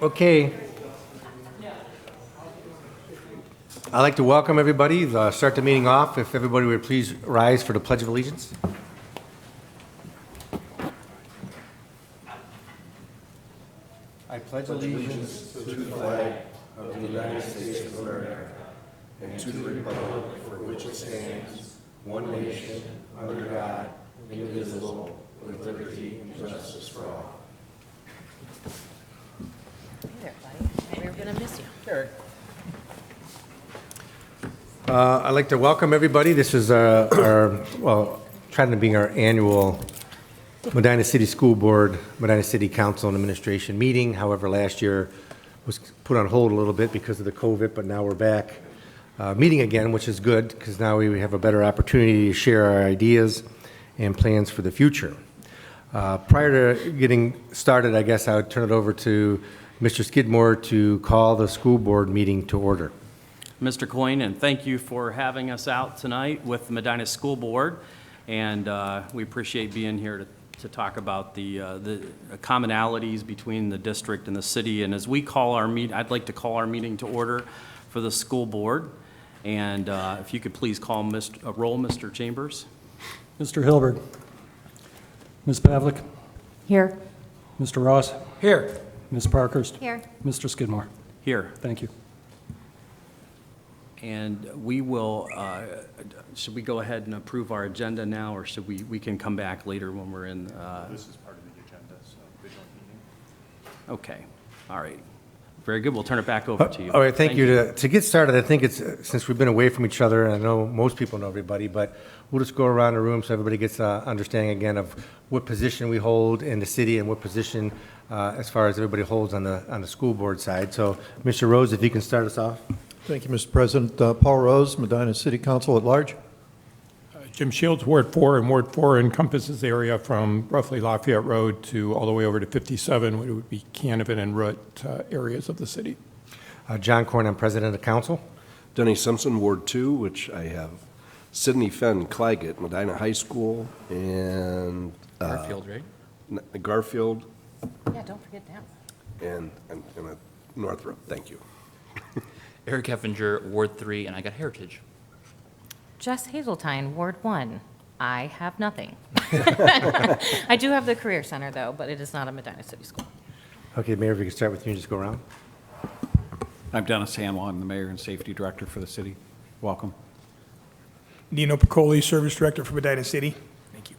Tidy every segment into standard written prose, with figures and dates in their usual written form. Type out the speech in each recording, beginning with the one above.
Okay. I'd like to welcome everybody. Start the meeting off. If everybody would please rise for the Pledge of Allegiance. I pledge allegiance to the flag of the United States of America and to the republic for which it stands, one nation, under God, indivisible, with liberty and justice for all. Hey there, buddy. We were going to miss you. I'd like to welcome everybody. This is trying to be our annual Medina City School Board, Medina City Council and Administration meeting. However, last year was put on hold a little bit because of the COVID, but now we're back meeting again, which is good because now we have a better opportunity to share our ideas and plans for the future. Prior to getting started, I guess I would turn it over to Mr. Skidmore to call the school board meeting to order. Mr. Coyne, and thank you for having us out tonight with the Medina School Board. And we appreciate being here to talk about the commonalities between the district and the city. And as we call our meeting, I'd like to call our meeting to order for the school board. And if you could please call roll, Mr. Chambers. Mr. Hilberg. Ms. Pavlik. Here. Mr. Ross. Here. Ms. Parkhurst. Here. Mr. Skidmore. Here. Thank you. And we will, should we go ahead and approve our agenda now, or should we can come back later when we're in? This is part of the agenda, so the joint meeting. Okay, all right. Very good, we'll turn it back over to you. All right, thank you. To get started, I think it's, since we've been away from each other, and I know most people know everybody, but we'll just go around the room so everybody gets understanding again of what position we hold in the city and what position as far as everybody holds on the school board side. So, Mr. Rose, if you can start us off. Thank you, Mr. President. Paul Rose, Medina City Council at Large. Jim Shields, Ward 4, and Ward 4 encompasses the area from roughly Lafayette Road to all the way over to 57, which would be Canavan and Root areas of the city. John Corn, I'm president of council. Denny Simpson, Ward 2, which I have Sidney Fenn, Claggett, Medina High School, and Garfield, right? Garfield, Yeah, don't forget that. and I'm going to Northrop. Thank you. Eric Heffinger, Ward 3, and I got Heritage. Jess Hazeltine, Ward 1. I have nothing. I do have the Career Center, though, but it is not a Medina City school. Okay, Mayor, if we can start with you and just go around. I'm Dennis Hamill. I'm the Mayor and Safety Director for the city. Welcome. Nino Piccoli, Service Director for Medina City. Thank you.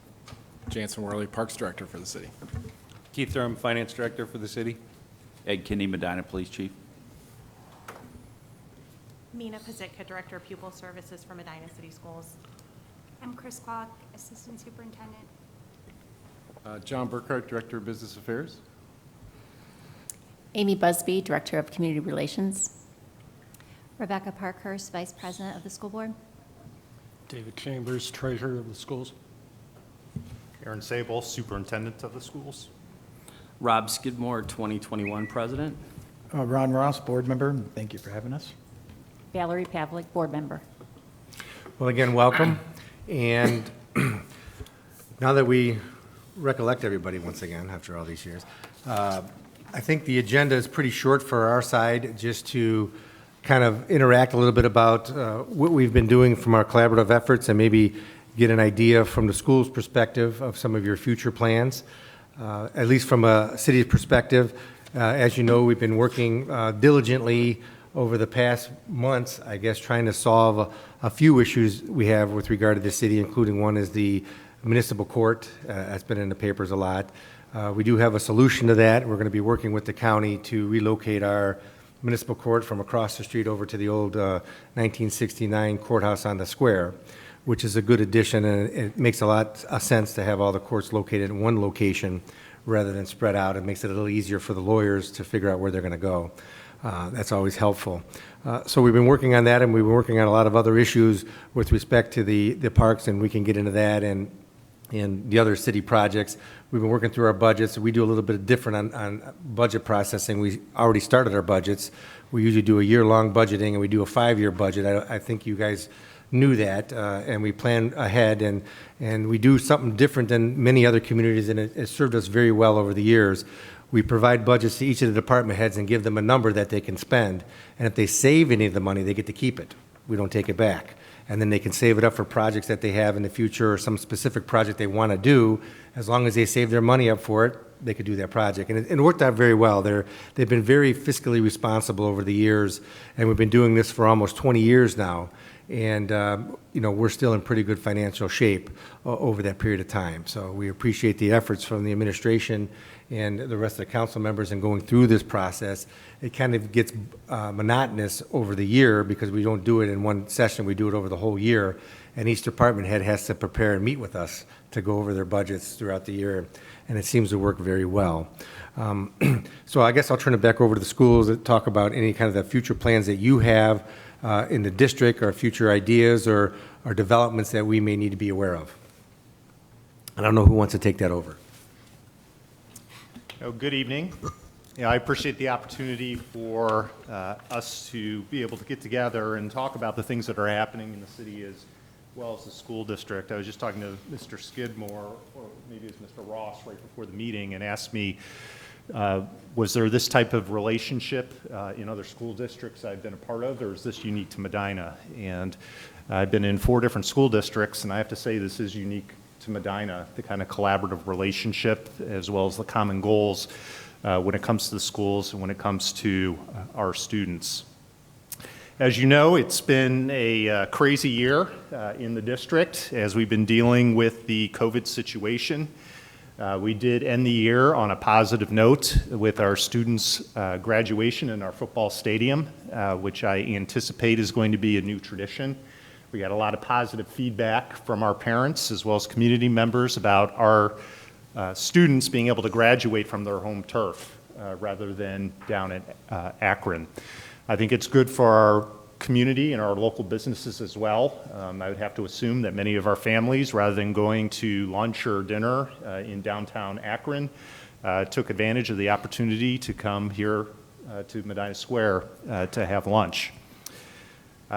Jansen Worley, Parks Director for the city. Keith Durham, Finance Director for the city. Ed Kinney, Medina Police Chief. Mina Pazitka, Director of Pupil Services for Medina City Schools. I'm Chris Clark, Assistant Superintendent. John Burkhart, Director of Business Affairs. Amy Busby, Director of Community Relations. Rebecca Parkhurst, Vice President of the School Board. David Chambers, Treasurer of the schools. Aaron Sable, Superintendent of the schools. Rob Skidmore, 2021 President. Ron Ross, Board Member. Thank you for having us. Valerie Pavlik, Board Member. Well, again, welcome. And now that we recollect everybody once again after all these years, I think the agenda is pretty short for our side, just to kind of interact a little bit about what we've been doing from our collaborative efforts and maybe get an idea from the school's perspective of some of your future plans. At least from a city perspective, as you know, we've been working diligently over the past months, I guess, trying to solve a few issues we have with regard to the city, including one is the municipal court. That's been in the papers a lot. We do have a solution to that. We're going to be working with the county to relocate our municipal court from across the street over to the old 1969 courthouse on the square, which is a good addition, and it makes a lot of sense to have all the courts located in one location rather than spread out. It makes it a little easier for the lawyers to figure out where they're going to go. That's always helpful. So we've been working on that, and we've been working on a lot of other issues with respect to the parks, and we can get into that and the other city projects. We've been working through our budgets. We do a little bit different on budget processing. We already started our budgets. We usually do a year-long budgeting, and we do a 5-year budget. I think you guys knew that, and we plan ahead, and we do something different than many other communities, and it served us very well over the years. We provide budgets to each of the department heads and give them a number that they can spend, and if they save any of the money, they get to keep it. We don't take it back. And then they can save it up for projects that they have in the future or some specific project they want to do. As long as they save their money up for it, they could do that project. And it worked out very well. They've been very fiscally responsible over the years, and we've been doing this for almost 20 years now. And, we're still in pretty good financial shape over that period of time. So we appreciate the efforts from the administration and the rest of the council members in going through this process. It kind of gets monotonous over the year because we don't do it in one session, we do it over the whole year. And each department head has to prepare and meet with us to go over their budgets throughout the year, and it seems to work very well. So I guess I'll turn it back over to the schools to talk about any kind of the future plans that you have in the district, or future ideas or developments that we may need to be aware of. I don't know who wants to take that over. Oh, good evening. I appreciate the opportunity for us to be able to get together and talk about the things that are happening in the city as well as the school district. I was just talking to Mr. Skidmore, or maybe it was Mr. Ross, right before the meeting, and asked me, was there this type of relationship in other school districts I've been a part of, or is this unique to Medina? And I've been in 4 different school districts, and I have to say this is unique to Medina, the kind of collaborative relationship as well as the common goals when it comes to the schools and when it comes to our students. As you know, it's been a crazy year in the district as we've been dealing with the COVID situation. We did end the year on a positive note with our students' graduation in our football stadium, which I anticipate is going to be a new tradition. We got a lot of positive feedback from our parents as well as community members about our students being able to graduate from their home turf rather than down at Akron. I think it's good for our community and our local businesses as well. I would have to assume that many of our families, rather than going to lunch or dinner in downtown Akron, took advantage of the opportunity to come here to Medina Square to have lunch.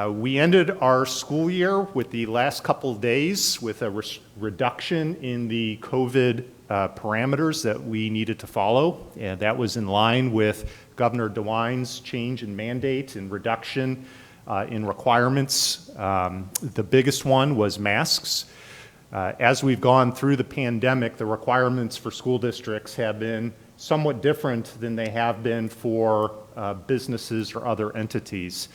We ended our school year with the last couple of days with a reduction in the COVID parameters that we needed to follow, and that was in line with Governor DeWine's change in mandate and reduction in requirements. The biggest one was masks. As we've gone through the pandemic, the requirements for school districts have been somewhat different than they have been for businesses or other entities.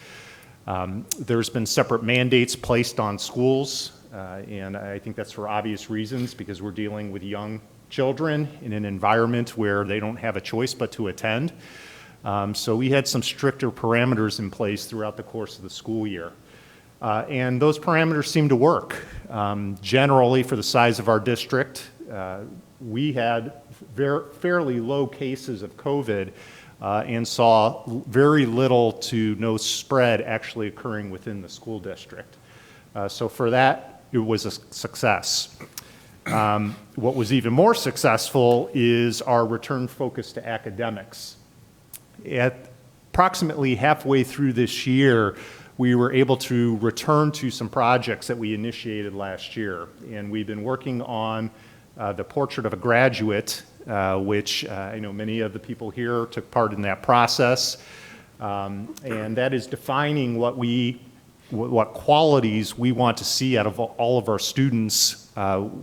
There's been separate mandates placed on schools, and I think that's for obvious reasons because we're dealing with young children in an environment where they don't have a choice but to attend. So we had some stricter parameters in place throughout the course of the school year. And those parameters seem to work. Generally, for the size of our district, we had fairly low cases of COVID and saw very little to no spread actually occurring within the school district. So for that, it was a success. What was even more successful is our return focus to academics. At approximately halfway through this year, we were able to return to some projects that we initiated last year. And we've been working on the Portrait of a Graduate, which I know many of the people here took part in that process. And that is defining what qualities we want to see out of all of our students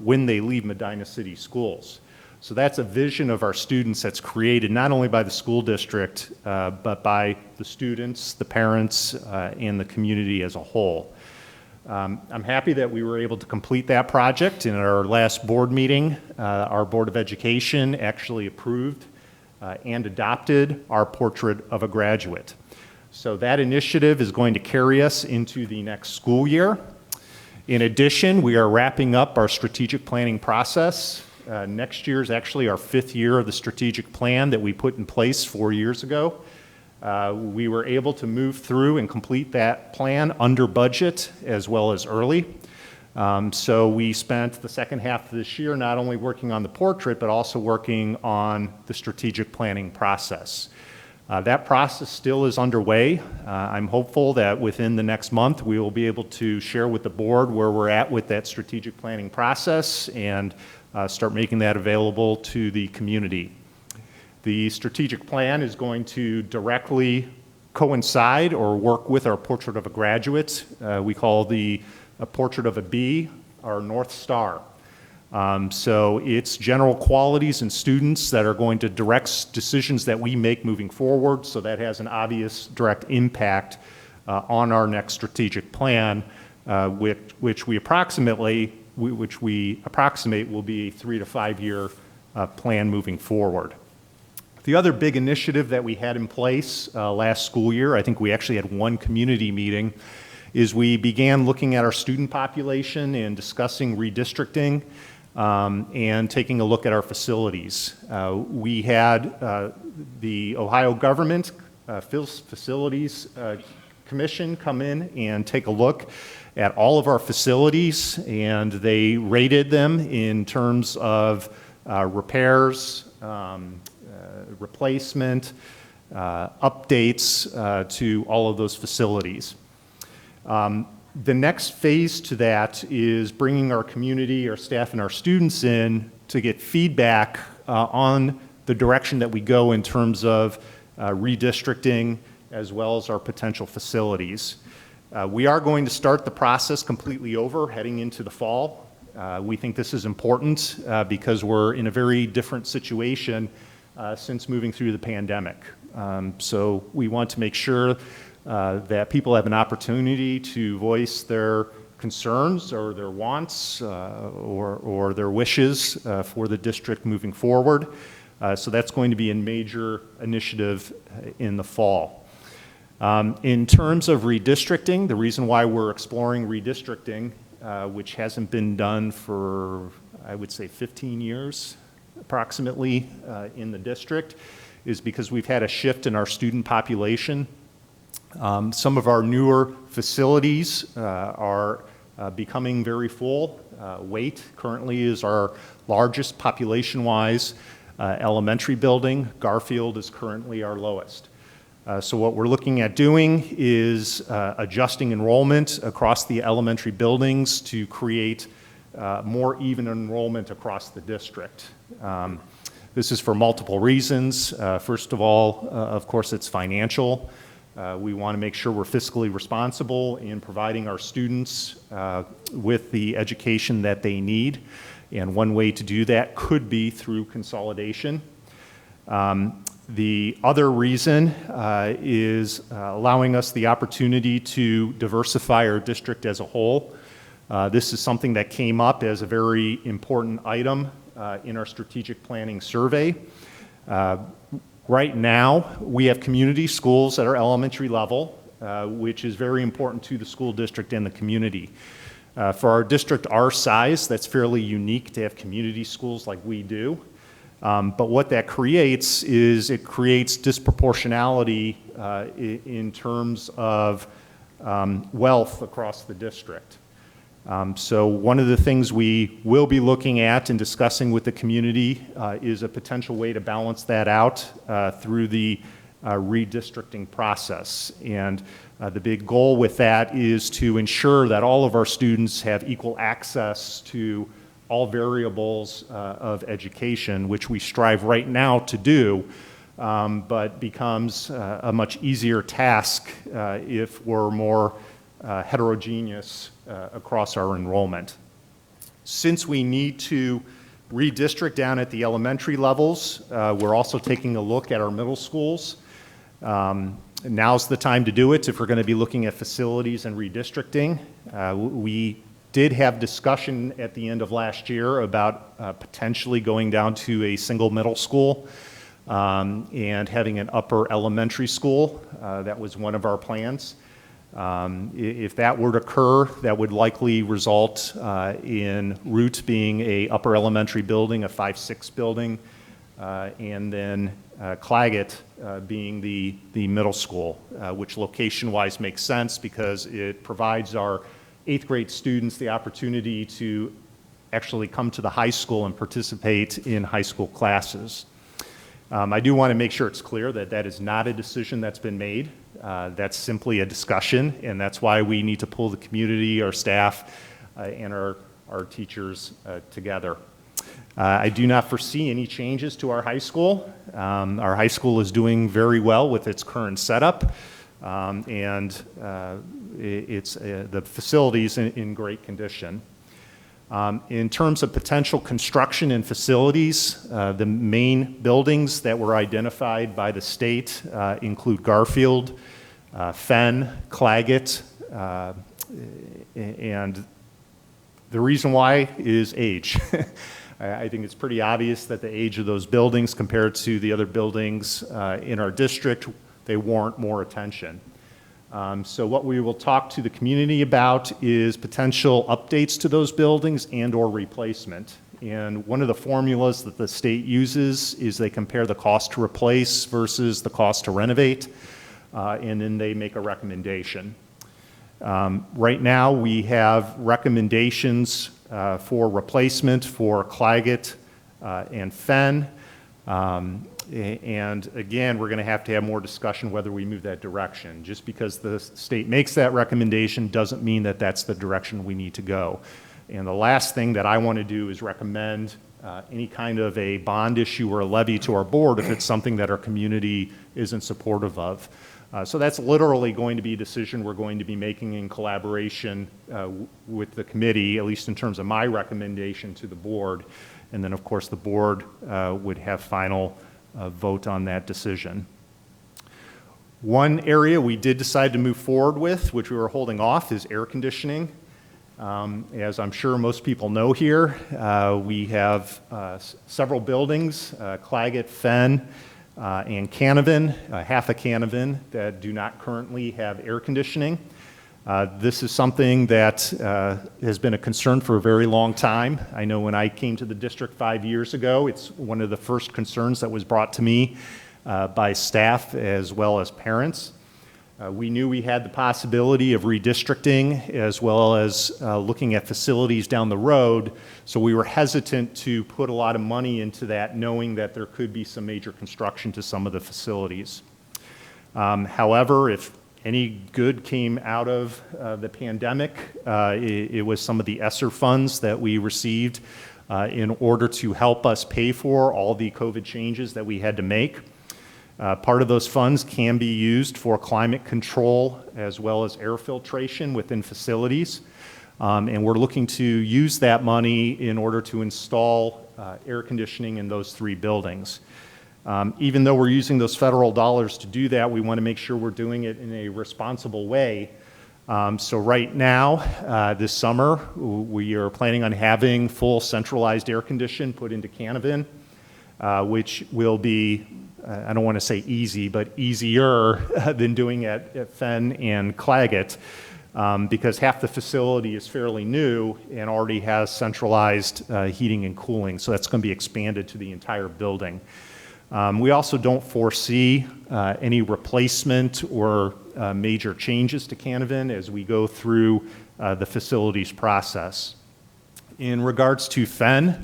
when they leave Medina City Schools. So that's a vision of our students that's created not only by the school district, but by the students, the parents, and the community as a whole. I'm happy that we were able to complete that project. In our last board meeting, our Board of Education actually approved and adopted our Portrait of a Graduate. So that initiative is going to carry us into the next school year. In addition, we are wrapping up our strategic planning process. Next year is actually our 5th year of the strategic plan that we put in place 4 years ago. We were able to move through and complete that plan under budget as well as early. So we spent the second half of this year not only working on the portrait, but also working on the strategic planning process. That process still is underway. I'm hopeful that within the next month, we will be able to share with the board where we're at with that strategic planning process and start making that available to the community. The strategic plan is going to directly coincide or work with our Portrait of a Graduate. We call the Portrait of a Bee our North Star. So it's general qualities in students that are going to direct decisions that we make moving forward, so that has an obvious direct impact on our next strategic plan, which we approximate will be a 3 to 5 year plan moving forward. The other big initiative that we had in place last school year, I think we actually had one community meeting, is we began looking at our student population and discussing redistricting and taking a look at our facilities. We had the Ohio Government Facilities Commission come in and take a look at all of our facilities, and they rated them in terms of repairs, replacement, updates to all of those facilities. The next phase to that is bringing our community, our staff, and our students in to get feedback on the direction that we go in terms of redistricting as well as our potential facilities. We are going to start the process completely over heading into the fall. We think this is important because we're in a very different situation since moving through the pandemic. So we want to make sure that people have an opportunity to voice their concerns or their wants or their wishes for the district moving forward. So that's going to be a major initiative in the fall. In terms of redistricting, the reason why we're exploring redistricting, which hasn't been done for, I would say, 15 years approximately in the district, is because we've had a shift in our student population. Some of our newer facilities are becoming very full. Waite currently is our largest population-wise elementary building. Garfield is currently our lowest. So what we're looking at doing is adjusting enrollment across the elementary buildings to create more even enrollment across the district. This is for multiple reasons. First of all, of course, it's financial. We want to make sure we're fiscally responsible in providing our students with the education that they need. And one way to do that could be through consolidation. The other reason is allowing us the opportunity to diversify our district as a whole. This is something that came up as a very important item in our strategic planning survey. Right now, we have community schools at our elementary level, which is very important to the school district and the community. For our district our size, that's fairly unique to have community schools like we do. But what that creates is it creates disproportionality in terms of wealth across the district. So one of the things we will be looking at and discussing with the community is a potential way to balance that out through the redistricting process. And the big goal with that is to ensure that all of our students have equal access to all variables of education, which we strive right now to do, but becomes a much easier task if we're more heterogeneous across our enrollment. Since we need to redistrict down at the elementary levels, we're also taking a look at our middle schools. Now's the time to do it if we're going to be looking at facilities and redistricting. We did have discussion at the end of last year about potentially going down to a single middle school and having an upper elementary school. That was one of our plans. If that were to occur, that would likely result in Root being a upper elementary building, a 5-6 building, and then Claggett being the middle school, which location-wise makes sense because it provides our 8th grade students the opportunity to actually come to the high school and participate in high school classes. I do want to make sure it's clear that that is not a decision that's been made. That's simply a discussion, and that's why we need to pull the community, our staff, and our teachers together. I do not foresee any changes to our high school. Our high school is doing very well with its current setup, and the facility's in great condition. In terms of potential construction and facilities, the main buildings that were identified by the state include Garfield, Fenn, Claggett, and the reason why is age. I think it's pretty obvious that the age of those buildings compared to the other buildings in our district, they warrant more attention. So what we will talk to the community about is potential updates to those buildings and/or replacement. And one of the formulas that the state uses is they compare the cost to replace versus the cost to renovate, and then they make a recommendation. Right now, we have recommendations for replacement for Claggett and Fenn. And again, we're going to have more discussion whether we move that direction. Just because the state makes that recommendation doesn't mean that that's the direction we need to go. And the last thing that I want to do is recommend any kind of a bond issue or a levy to our board if it's something that our community isn't supportive of. So that's literally going to be a decision we're going to be making in collaboration with the committee, at least in terms of my recommendation to the board. And then, of course, the board would have final vote on that decision. One area we did decide to move forward with, which we were holding off, is air conditioning. As I'm sure most people know here, we have several buildings, Claggett, Fenn, and Canevin, half of Canevin, that do not currently have air conditioning. This is something that has been a concern for a very long time. I know when I came to the district 5 years ago, it's one of the first concerns that was brought to me by staff as well as parents. We knew we had the possibility of redistricting as well as looking at facilities down the road, so we were hesitant to put a lot of money into that, knowing that there could be some major construction to some of the facilities. However, if any good came out of the pandemic, it was some of the ESSER funds that we received in order to help us pay for all the COVID changes that we had to make. Part of those funds can be used for climate control as well as air filtration within facilities. And we're looking to use that money in order to install air conditioning in those 3 buildings. Even though we're using those federal dollars to do that, we want to make sure we're doing it in a responsible way. So right now, this summer, we are planning on having full centralized air condition put into Canevin, which will be, I don't want to say easy, but easier than doing it at Fenn and Claggett, because half the facility is fairly new and already has centralized heating and cooling, so that's going to be expanded to the entire building. We also don't foresee any replacement or major changes to Canevin as we go through the facilities process. In regards to Fenn,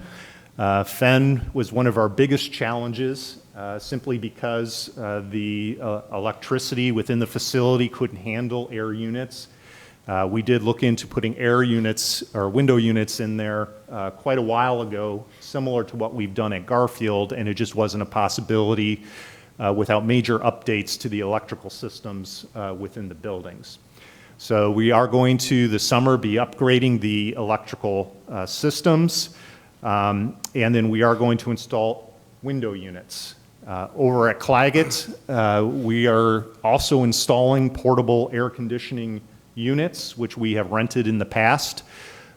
Fenn was one of our biggest challenges simply because the electricity within the facility couldn't handle air units. We did look into putting air units or window units in there quite a while ago, similar to what we've done at Garfield, and it just wasn't a possibility without major updates to the electrical systems within the buildings. So we are going to, this summer, be upgrading the electrical systems, and then we are going to install window units. Over at Claggett, we are also installing portable air conditioning units, which we have rented in the past,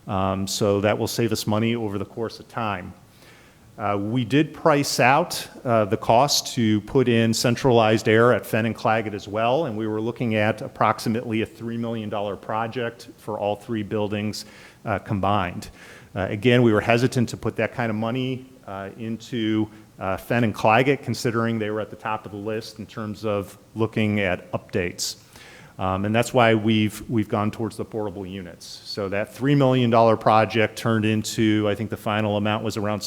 so that will save us money over the course of time. We did price out the cost to put in centralized air at Fenn and Claggett as well, and we were looking at approximately a $3 million project for all 3 buildings combined. Again, we were hesitant to put that kind of money into Fenn and Claggett, considering they were at the top of the list in terms of looking at updates. And that's why we've gone towards the portable units. So that $3 million project turned into, I think the final amount was around,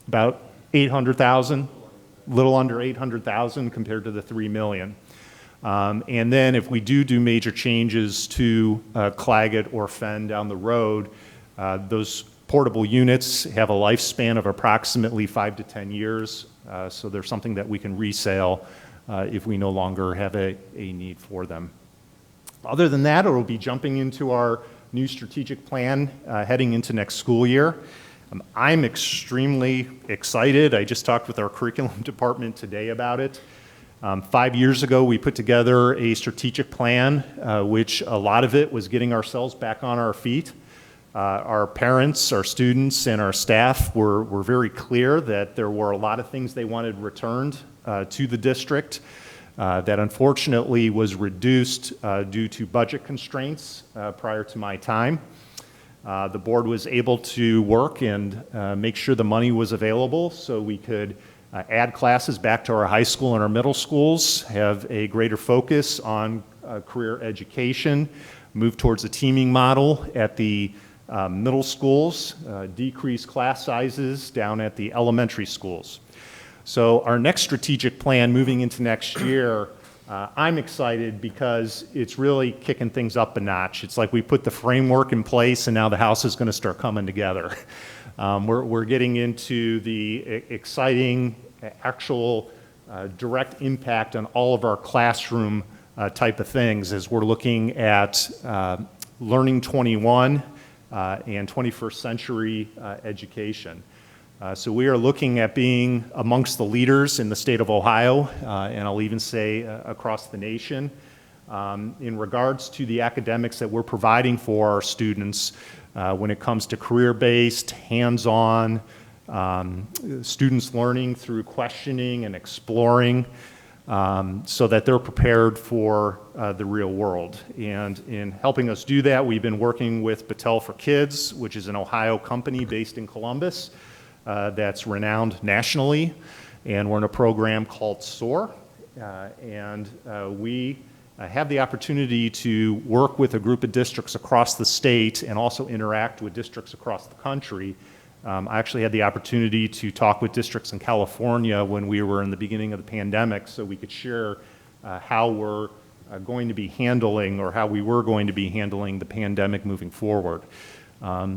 about 800,000, little under 800,000 compared to the 3 million. And then if we do major changes to Claggett or Fenn down the road, those portable units have a lifespan of approximately 5 to 10 years. So there's something that we can resale if we no longer have a need for them. Other than that, it'll be jumping into our new strategic plan heading into next school year. I'm extremely excited. I just talked with our curriculum department today about it. 5 years ago, we put together a strategic plan, which a lot of it was getting ourselves back on our feet. Our parents, our students, and our staff were very clear that there were a lot of things they wanted returned to the district that unfortunately was reduced due to budget constraints prior to my time. The board was able to work and make sure the money was available so we could add classes back to our high school and our middle schools, have a greater focus on career education, move towards a teaming model at the middle schools, decrease class sizes down at the elementary schools. So our next strategic plan moving into next year, I'm excited because it's really kicking things up a notch. It's like we put the framework in place and now the house is going to start coming together. We're getting into the exciting, actual direct impact on all of our classroom type of things as we're looking at Learning 21 and 21st century education. So we are looking at being amongst the leaders in the state of Ohio, and I'll even say across the nation, in regards to the academics that we're providing for our students when it comes to career-based, hands-on, students learning through questioning and exploring so that they're prepared for the real world. And in helping us do that, we've been working with Battelle for Kids, which is an Ohio company based in Columbus that's renowned nationally, and we're in a program called SOAR, and we have the opportunity to work with a group of districts across the state and also interact with districts across the country. I actually had the opportunity to talk with districts in California when we were in the beginning of the pandemic so we could share how we're going to be handling or how we were going to be handling the pandemic moving forward.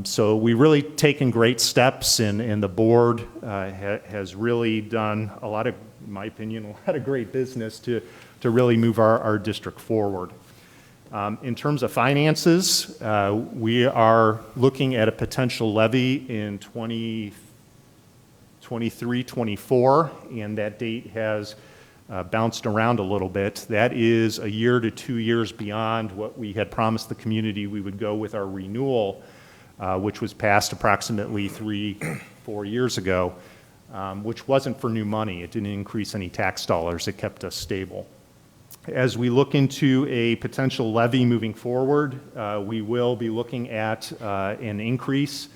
So we really taken great steps, and the board has really done a lot of, in my opinion, a lot of great business to really move our district forward. In terms of finances, we are looking at a potential levy in 2023-24, and that date has bounced around a little bit. That is a year to 2 years beyond what we had promised the community we would go with our renewal, which was passed approximately 3-4 years ago, which wasn't for new money. It didn't increase any tax dollars. It kept us stable. As we look into a potential levy moving forward, we will be looking at an increase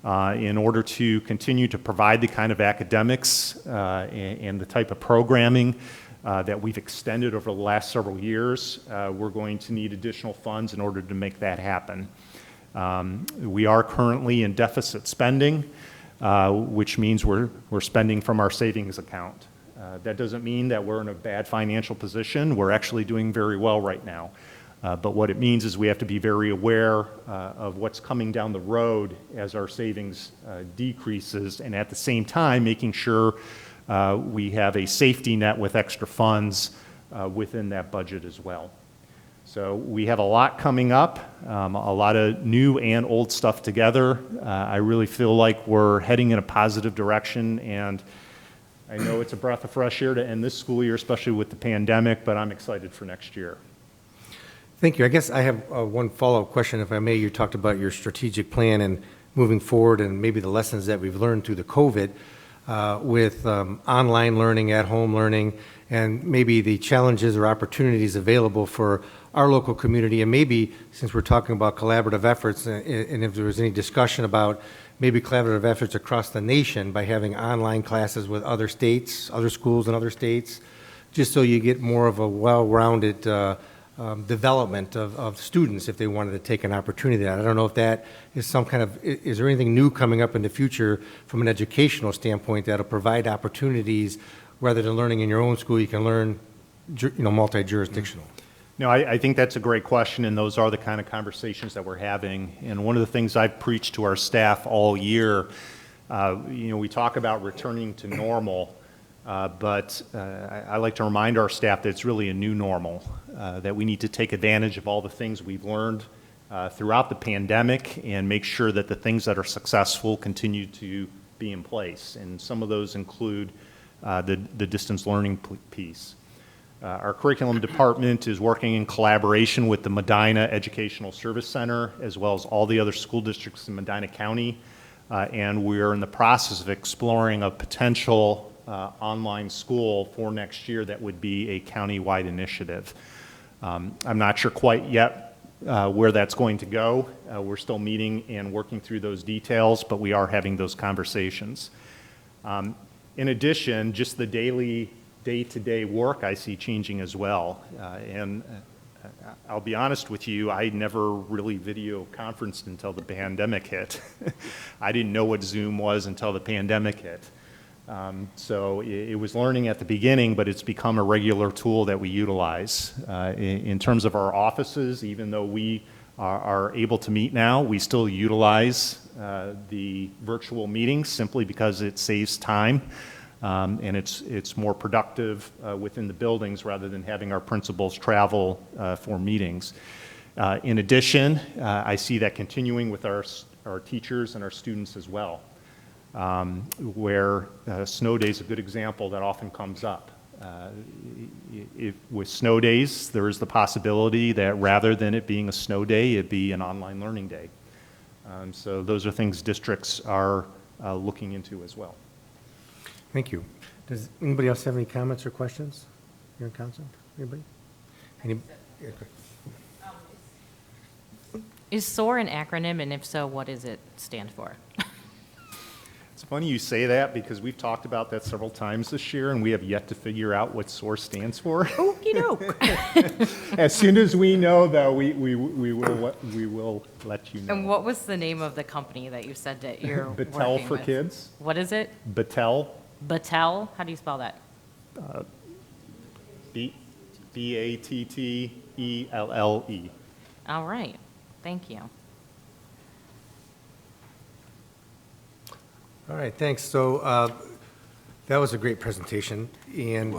in order to continue to provide the kind of academics and the type of programming that we've extended over the last several years. We're going to need additional funds in order to make that happen. We are currently in deficit spending, which means we're spending from our savings account. That doesn't mean that we're in a bad financial position. We're actually doing very well right now. But what it means is we have to be very aware of what's coming down the road as our savings decreases, and at the same time making sure we have a safety net with extra funds within that budget as well. So we have a lot coming up, a lot of new and old stuff together. I really feel like we're heading in a positive direction, and I know it's a breath of fresh air to end this school year, especially with the pandemic, but I'm excited for next year. Thank you. I guess I have one follow-up question, if I may. You talked about your strategic plan and moving forward and maybe the lessons that we've learned through the COVID with online learning, at-home learning, and maybe the challenges or opportunities available for our local community. And maybe, since we're talking about collaborative efforts, and if there was any discussion about maybe collaborative efforts across the nation by having online classes with other states, other schools in other states, just so you get more of a well-rounded development of students if they wanted to take an opportunity. I don't know if that is some kind of, is there anything new coming up in the future from an educational standpoint that'll provide opportunities rather than learning in your own school, you can learn, multi-jurisdictional? No, I think that's a great question, and those are the kind of conversations that we're having. And one of the things I've preached to our staff all year, we talk about returning to normal, but I like to remind our staff that it's really a new normal, that we need to take advantage of all the things we've learned throughout the pandemic and make sure that the things that are successful continue to be in place. And some of those include the distance learning piece. Our curriculum department is working in collaboration with the Medina Educational Service Center, as well as all the other school districts in Medina County, and we're in the process of exploring a potential online school for next year that would be a county-wide initiative. I'm not sure quite yet where that's going to go. We're still meeting and working through those details, but we are having those conversations. In addition, just the day-to-day work I see changing as well. And I'll be honest with you, I never really video conferenced until the pandemic hit. I didn't know what Zoom was until the pandemic hit. So it was learning at the beginning, but it's become a regular tool that we utilize. In terms of our offices, even though we are able to meet now, we still utilize the virtual meetings simply because it saves time. And it's more productive within the buildings rather than having our principals travel for meetings. In addition, I see that continuing with our teachers and our students as well, where snow day is a good example that often comes up. With snow days, there is the possibility that rather than it being a snow day, it be an online learning day. So those are things districts are looking into as well. Thank you. Does anybody else have any comments or questions here in council? Anybody? Is SOAR an acronym, and if so, what does it stand for? It's funny you say that because we've talked about that several times this year, and we have yet to figure out what SOAR stands for. Okey doke. As soon as we know, though, we will let you know. And what was the name of the company that you said that you're Battelle working for with? Kids. What is it? Battelle. Battelle? How do you spell that? B-A-T-T-E-L-L-E. All right. Thank you. All right, thanks. So that was a great presentation. And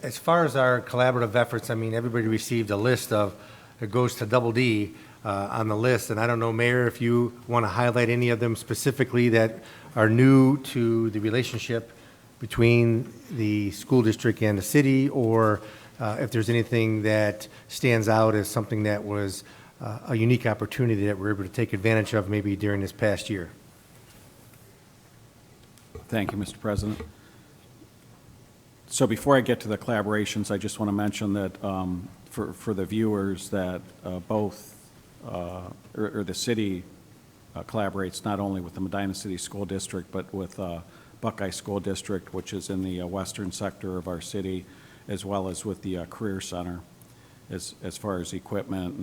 as far as our collaborative efforts, I mean, everybody received a list of, it goes to Double D on the list. And I don't know, Mayor, if you want to highlight any of them specifically that are new to the relationship between the school district and the city, or if there's anything that stands out as something that was a unique opportunity that we're able to take advantage of maybe during this past year. Thank you, Mr. President. So before I get to the collaborations, I just want to mention that for the viewers that both, or the city collaborates not only with the Medina City School District, but with Buckeye School District, which is in the western sector of our city, as well as with the Career Center, as far as equipment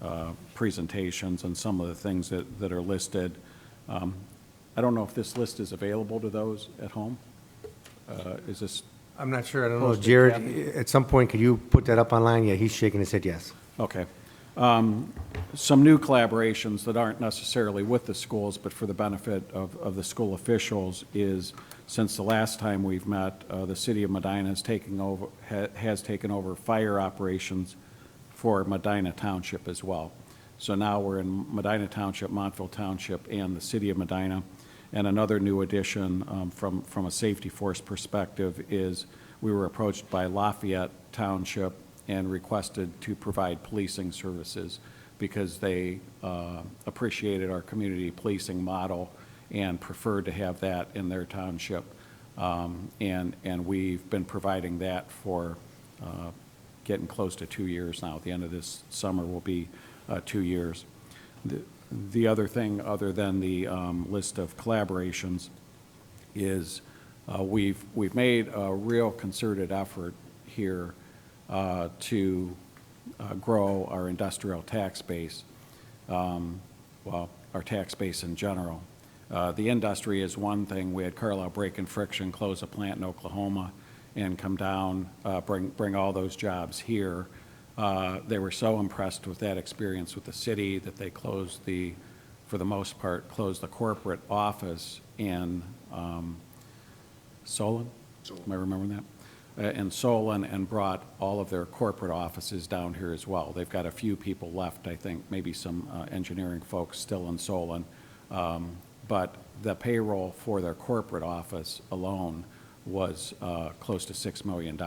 and presentations and some of the things that are listed. I don't know if this list is available to those at home. Is this? I'm not sure. I don't know. posted, Jared, Kathy? at some point, could you put that up online? Yeah, he's shaking his head yes. Okay. Some new collaborations that aren't necessarily with the schools, but for the benefit of the school officials is, since the last time we've met, the city of Medina has taken over fire operations for Medina Township as well. So now we're in Medina Township, Montville Township, and the city of Medina. And another new addition from a safety force perspective is we were approached by Lafayette Township and requested to provide policing services because they appreciated our community policing model and preferred to have that in their township. And we've been providing that for getting close to 2 years now. At the end of this summer will be 2 years. The other thing, other than the list of collaborations, is we've made a real concerted effort here to grow our industrial tax base, well, our tax base in general. The industry is one thing. We had Carlisle Brake and Friction close a plant in Oklahoma and come down, bring all those jobs here. They were so impressed with that experience with the city that they closed for the most part, closed the corporate office in Solon? Am I remembering that? In Solon, and brought all of their corporate offices down here as well. They've got a few people left, I think, maybe some engineering folks still in Solon. But the payroll for their corporate office alone was close to $6 million.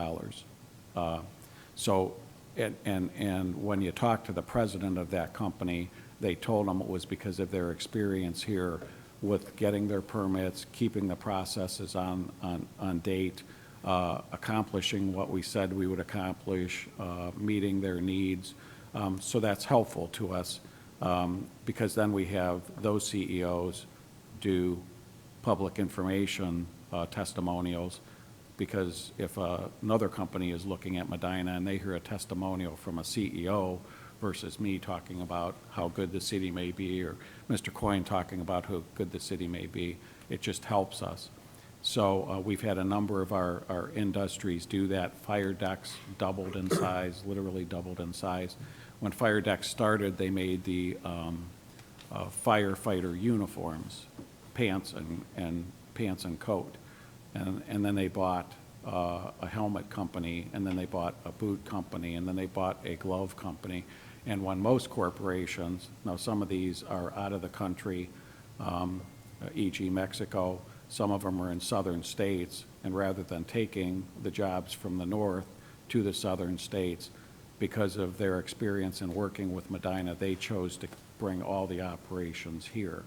And when you talk to the president of that company, they told him it was because of their experience here with getting their permits, keeping the processes on date, accomplishing what we said we would accomplish, meeting their needs. So that's helpful to us because then we have those CEOs do public information testimonials, because if another company is looking at Medina and they hear a testimonial from a CEO versus me talking about how good the city may be, or Mr. Coyne talking about how good the city may be, it just helps us. So we've had a number of our industries do that. Fire decks doubled in size, literally doubled in size. When Fire decks started, they made the firefighter uniforms, pants and coat. And then they bought a helmet company, and then they bought a boot company, and then they bought a glove company. And when most corporations, now some of these are out of the country, e.g. Mexico, some of them are in southern states, and rather than taking the jobs from the north to the southern states, because of their experience in working with Medina, they chose to bring all the operations here.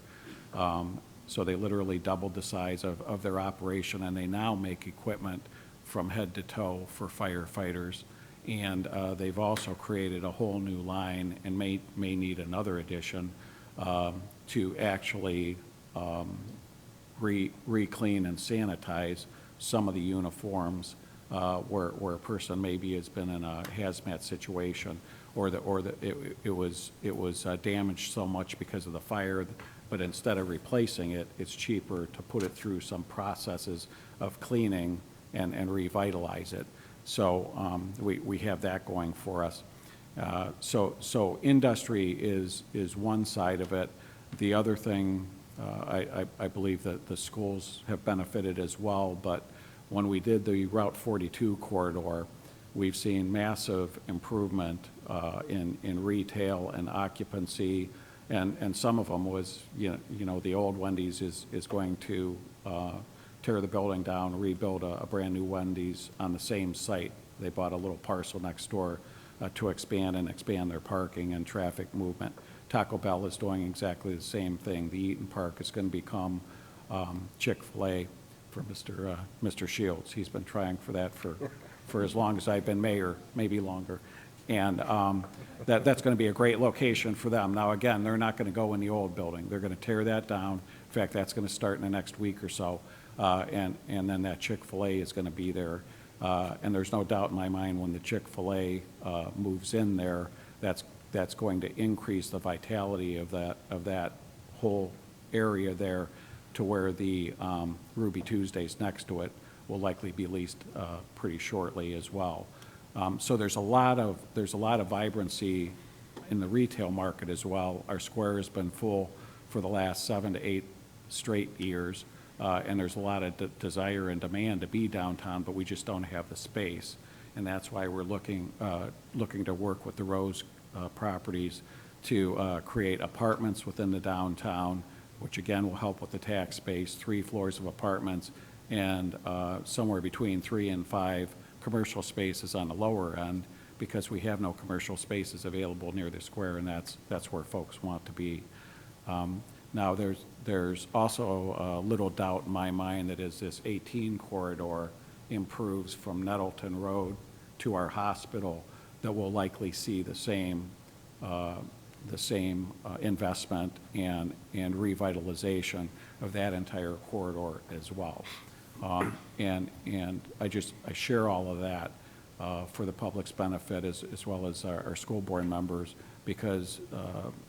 So they literally doubled the size of their operation, and they now make equipment from head to toe for firefighters. And they've also created a whole new line, and may need another addition, to actually re-clean and sanitize some of the uniforms where a person maybe has been in a hazmat situation, or it was damaged so much because of the fire, but instead of replacing it, it's cheaper to put it through some processes of cleaning and revitalize it. So we have that going for us. So industry is one side of it. The other thing, I believe that the schools have benefited as well, but when we did the Route 42 corridor, we've seen massive improvement in retail and occupancy, and some of them was, you know, the old Wendy's is going to tear the building down, rebuild a brand new Wendy's on the same site. They bought a little parcel next door to expand their parking and traffic movement. Taco Bell is doing exactly the same thing. The Eaton Park is going to become Chick-fil-A for Mr. Shields. He's been trying for that for as long as I've been mayor, maybe longer. And that's going to be a great location for them. Now, again, they're not going to go in the old building. They're going to tear that down. In fact, that's going to start in the next week or so. And then that Chick-fil-A is going to be there. And there's no doubt in my mind when the Chick-fil-A moves in there, that's going to increase the vitality of that whole area there, to where the Ruby Tuesdays next to it will likely be leased pretty shortly as well. So there's a lot of vibrancy in the retail market as well. Our square has been full for the last 7 to 8 straight years, and there's a lot of desire and demand to be downtown, but we just don't have the space, and that's why we're looking to work with the Rose properties to create apartments within the downtown, which again will help with the tax base, 3 floors of apartments, and somewhere between 3 and 5 commercial spaces on the lower end, because we have no commercial spaces available near the square, and that's where folks want to be. Now, there's also little doubt in my mind that as this 18 corridor improves from Nettleton Road to our hospital, that we'll likely see the same investment and revitalization of that entire corridor as well. And I share all of that for the public's benefit as well as our school board members, because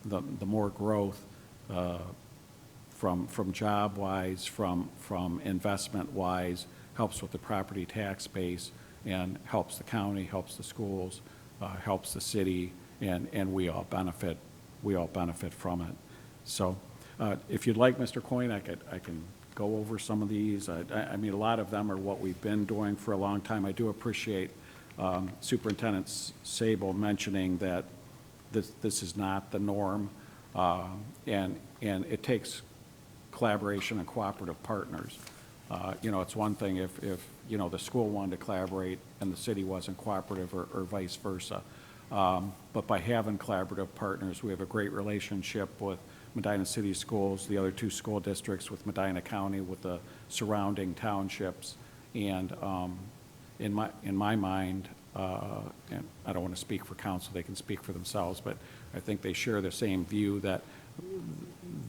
the more growth from job-wise, from investment-wise, helps with the property tax base and helps the county, helps the schools, helps the city, and we all benefit from it. So if you'd like, Mr. Coyne, I can go over some of these. I mean, a lot of them are what we've been doing for a long time. I do appreciate Superintendent Sable mentioning that this is not the norm, and it takes collaboration and cooperative partners. You know, it's one thing if you know, the school wanted to collaborate and the city wasn't cooperative, or vice versa. But by having collaborative partners, we have a great relationship with Medina City Schools, the other two school districts, with Medina County, with the surrounding townships. And in my mind, and I don't want to speak for council, they can speak for themselves, but I think they share the same view that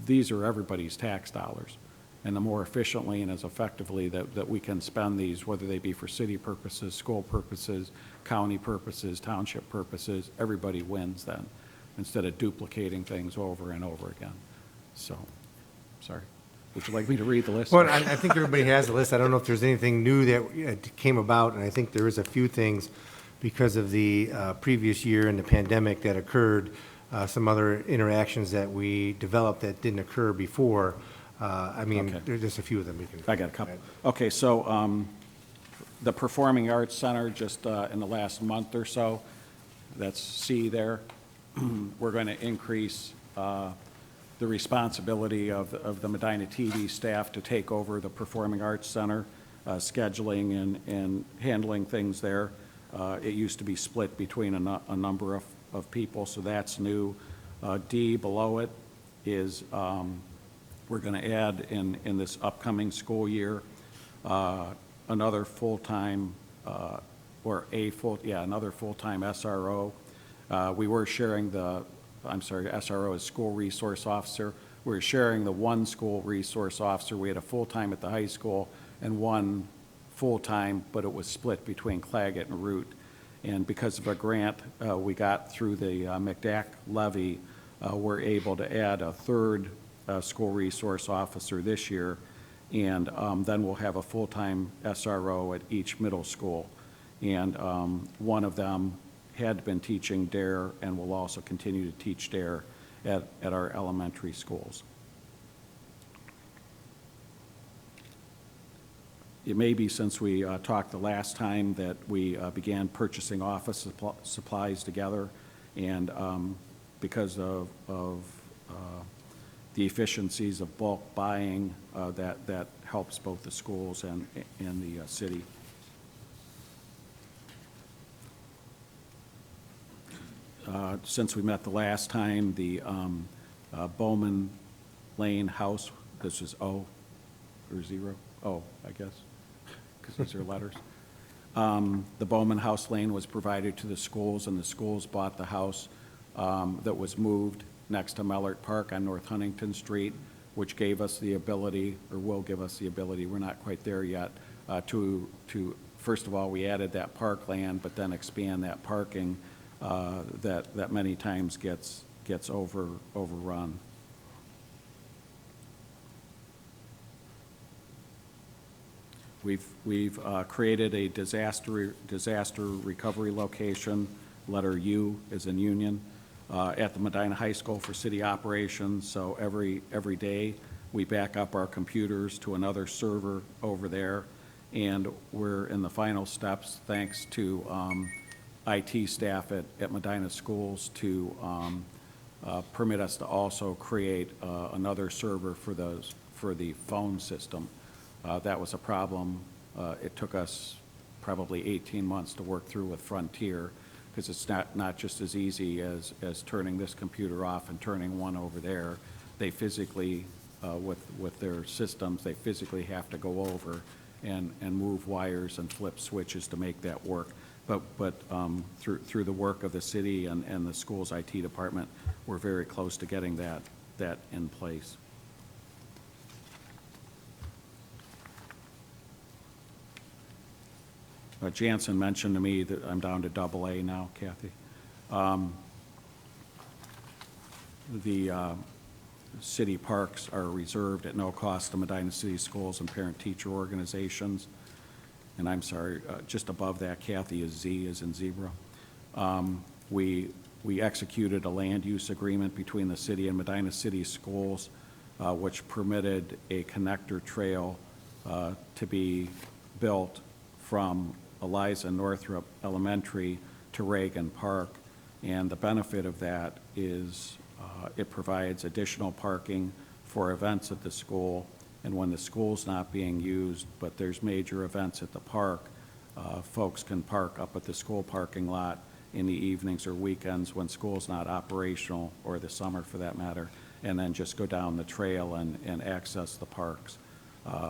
these are everybody's tax dollars. And the more efficiently and as effectively that we can spend these, whether they be for city purposes, school purposes, county purposes, township purposes, everybody wins then, instead of duplicating things over and over again. So, sorry. Would you like me to read the list? Well, I think everybody has a list. I don't know if there's anything new that came about, and I think there is a few things because of the previous year and the pandemic that occurred, some other interactions that we developed that didn't occur before. I mean, Okay. there's just a few of them we can. I got a couple. Okay, so the Performing Arts Center, just in the last month or so, that's C there, we're going to increase the responsibility of the Medina TV staff to take over the Performing Arts Center, scheduling and handling things there. It used to be split between a number of people, so that's new. D below it is we're going to add in this upcoming school year another full-time another full-time SRO. We were sharing SRO is School Resource Officer. We were sharing the one School Resource Officer. We had a full-time at the high school and one full-time, but it was split between Claggett and Root. And because of a grant we got through the McDack levy, we're able to add a third School Resource Officer this year, and then we'll have a full-time SRO at each middle school. And one of them had been teaching DARE and will also continue to teach DARE at our elementary schools. It may be since we talked the last time that we began purchasing office supplies together, and because of the efficiencies of bulk buying, that helps both the schools and the city. Since we met the last time, the Bowman Lane House, this is O or 0? O, I guess, because these are letters. The Bowman House Lane was provided to the schools, and the schools bought the house that was moved next to Mellert Park on North Huntington Street, which gave us the ability, or will give us the ability, we're not quite there yet, to first of all, we added that parkland, but then expand that parking that many times gets overrun. We've created a disaster recovery location. Letter U is in Union at the Medina High School for city operations. So every day we back up our computers to another server over there, and we're in the final steps, thanks to IT staff at Medina Schools, to permit us to also create another server for the phone system. That was a problem. It took us probably 18 months to work through with Frontier, because it's not just as easy as turning this computer off and turning one over there. They physically, with their systems, they physically have to go over and move wires and flip switches to make that work. But through the work of the city and the school's IT department, we're very close to getting that in place. Jansen mentioned to me that I'm down to AA now, Kathy. The city parks are reserved at no cost to Medina City schools and parent-teacher organizations. And I'm sorry, just above that, Kathy, is Z as in zebra. We executed a land use agreement between the city and Medina City schools, which permitted a connector trail to be built from Eliza Northrop Elementary to Reagan Park. And the benefit of that is it provides additional parking for events at the school. And when the school's not being used, but there's major events at the park, folks can park up at the school parking lot in the evenings or weekends when school's not operational, or the summer for that matter, and then just go down the trail and access the parks,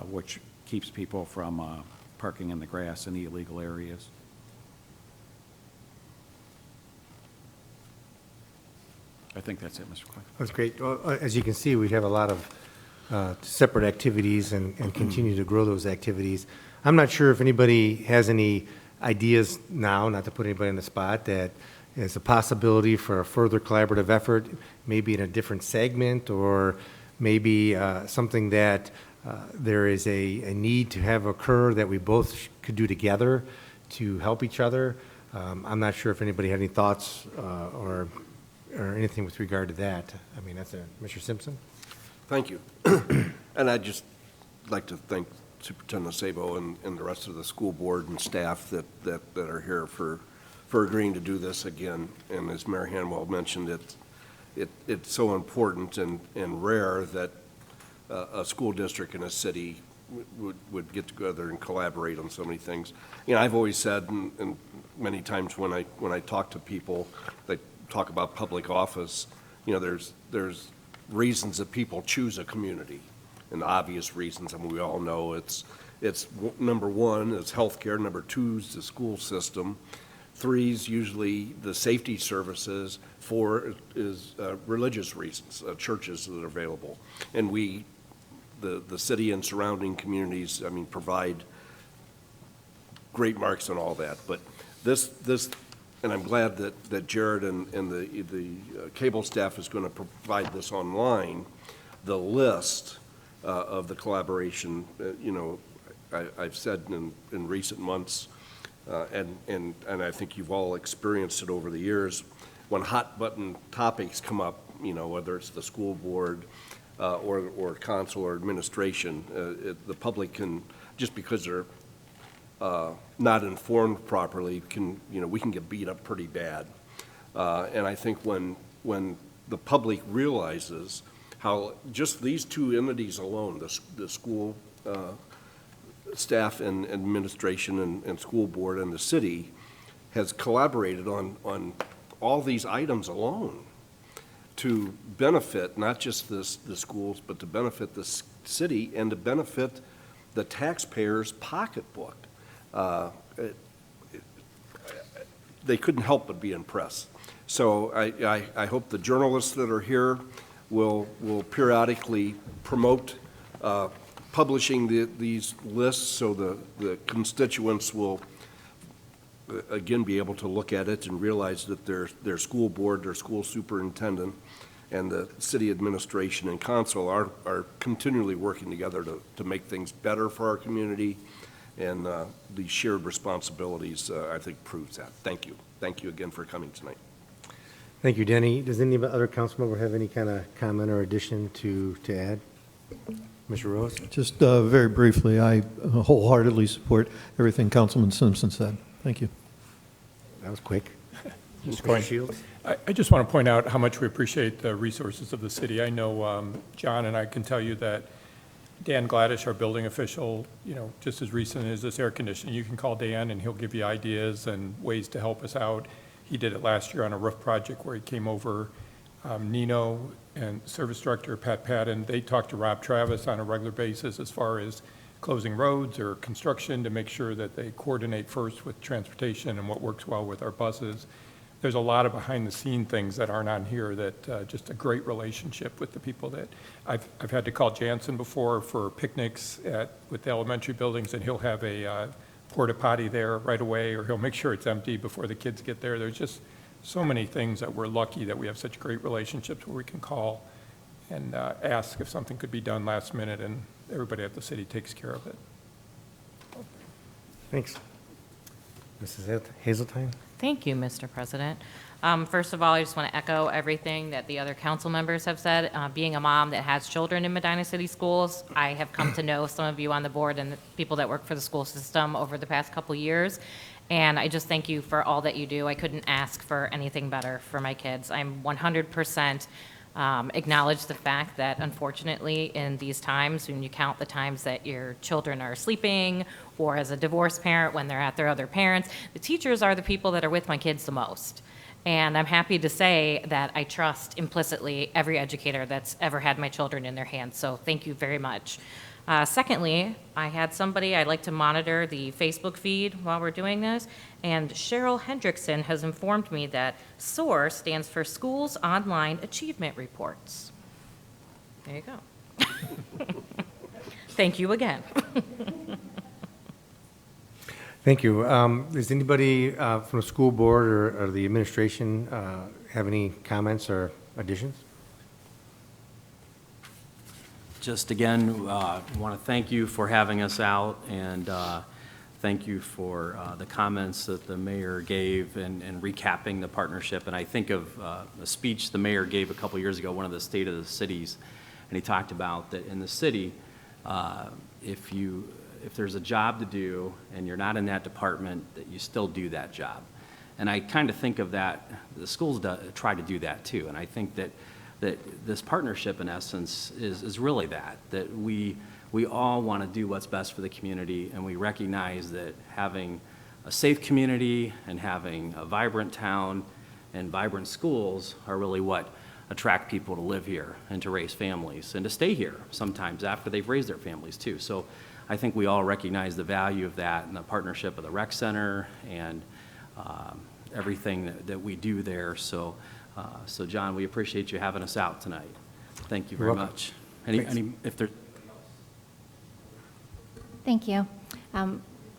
which keeps people from parking in the grass in illegal areas. I think that's it, Mr. Clark. That's great. Well, as you can see, we have a lot of separate activities and continue to grow those activities. I'm not sure if anybody has any ideas now, not to put anybody on the spot, that is a possibility for a further collaborative effort, maybe in a different segment, or maybe something that there is a need to have occur that we both could do together to help each other. I'm not sure if anybody had any thoughts or anything with regard to that. I mean, that's Mr. Simpson? Thank you. And I'd just like to thank Superintendent Sabo and the rest of the school board and staff that are here for agreeing to do this again. And as Mayor Hanwell mentioned, it's so important and rare that a school district in a city would get together and collaborate on so many things. You know, I've always said, and many times when I talk to people, they talk about public office, you know, there's reasons that people choose a community, and obvious reasons. I mean, we all know it's number one is healthcare, number two is the school system, three is usually the safety services, four is religious reasons, churches that are available, and the city and surrounding communities, I mean, provide great marks on all that. But this. And I'm glad that Jared and the cable staff is going to provide this online, the list of the collaboration. You know, I've said in recent months, and I think you've all experienced it over the years, when hot button topics come up, you know, whether it's the school board or council or administration, the public can, just because they're not informed properly, we can get beat up pretty bad. And I think when the public realizes how just these two entities alone, the school staff and administration and school board and the city, has collaborated on all these items alone to benefit not just the schools, but to benefit the city and to benefit the taxpayer's pocketbook. They couldn't help but be impressed. So I hope the journalists that are here will periodically promote publishing these lists so the constituents will again be able to look at it and realize that their school board, their school superintendent, and the city administration and council are continually working together to make things better for our community. And the shared responsibilities, I think, proves that. Thank you. Thank you again for coming tonight. Thank you, Denny. Does any other council member have any kind of comment or addition to add? Mr. Rose? Just very briefly, I wholeheartedly support everything Councilman Simpson said. Thank you. That was quick. Mr. Shields? I just want to point out how much we appreciate the resources of the city. I know John and I can tell you that Dan Gladish, our building official, you know, just as recent as this air conditioning, you can call Dan and he'll give you ideas and ways to help us out. He did it last year on a roof project where he came over. Nino and Service Director Pat Patton, they talk to Rob Travis on a regular basis as far as closing roads or construction to make sure that they coordinate first with transportation and what works well with our buses. There's a lot of behind-the-scene things that aren't on here that just a great relationship with the people that I've had to call Jansen before for picnics with the elementary buildings, and he'll have a porta potty there right away, or he'll make sure it's empty before the kids get there. There's just so many things that we're lucky that we have such great relationships where we can call and ask if something could be done last minute, and everybody at the city takes care of it. Thanks. Mrs. Hazeltine? Thank you, Mr. President. First of all, I just want to echo everything that the other council members have said. Being a mom that has children in Medina City schools, I have come to know some of you on the board and the people that work for the school system over the past couple years. And I just thank you for all that you do. I couldn't ask for anything better for my kids. I'm 100% acknowledge the fact that unfortunately in these times, when you count the times that your children are sleeping, or as a divorced parent when they're at their other parents, the teachers are the people that are with my kids the most. And I'm happy to say that I trust implicitly every educator that's ever had my children in their hands, so thank you very much. Secondly, I had somebody, I'd like to monitor the Facebook feed while we're doing this, and Cheryl Hendrickson has informed me that SOAR stands for Schools Online Achievement Reports. There you go. Thank you again. Thank you. Does anybody from the school board or the administration have any comments or additions? Just again, want to thank you for having us out, and thank you for the comments that the mayor gave and recapping the partnership. And I think of a speech the mayor gave a couple years ago, one of the State of the Cities, and he talked about that in the city, if there's a job to do and you're not in that department, that you still do that job. And I kind of think of that, the schools try to do that too. And I think that this partnership in essence is really that we all want to do what's best for the community, and we recognize that having a safe community and having a vibrant town and vibrant schools are really what attract people to live here and to raise families and to stay here sometimes after they've raised their families too. So I think we all recognize the value of that and the partnership of the rec center and everything that we do there. So John, we appreciate you having us out tonight. Thank you very much. If there. Thank you.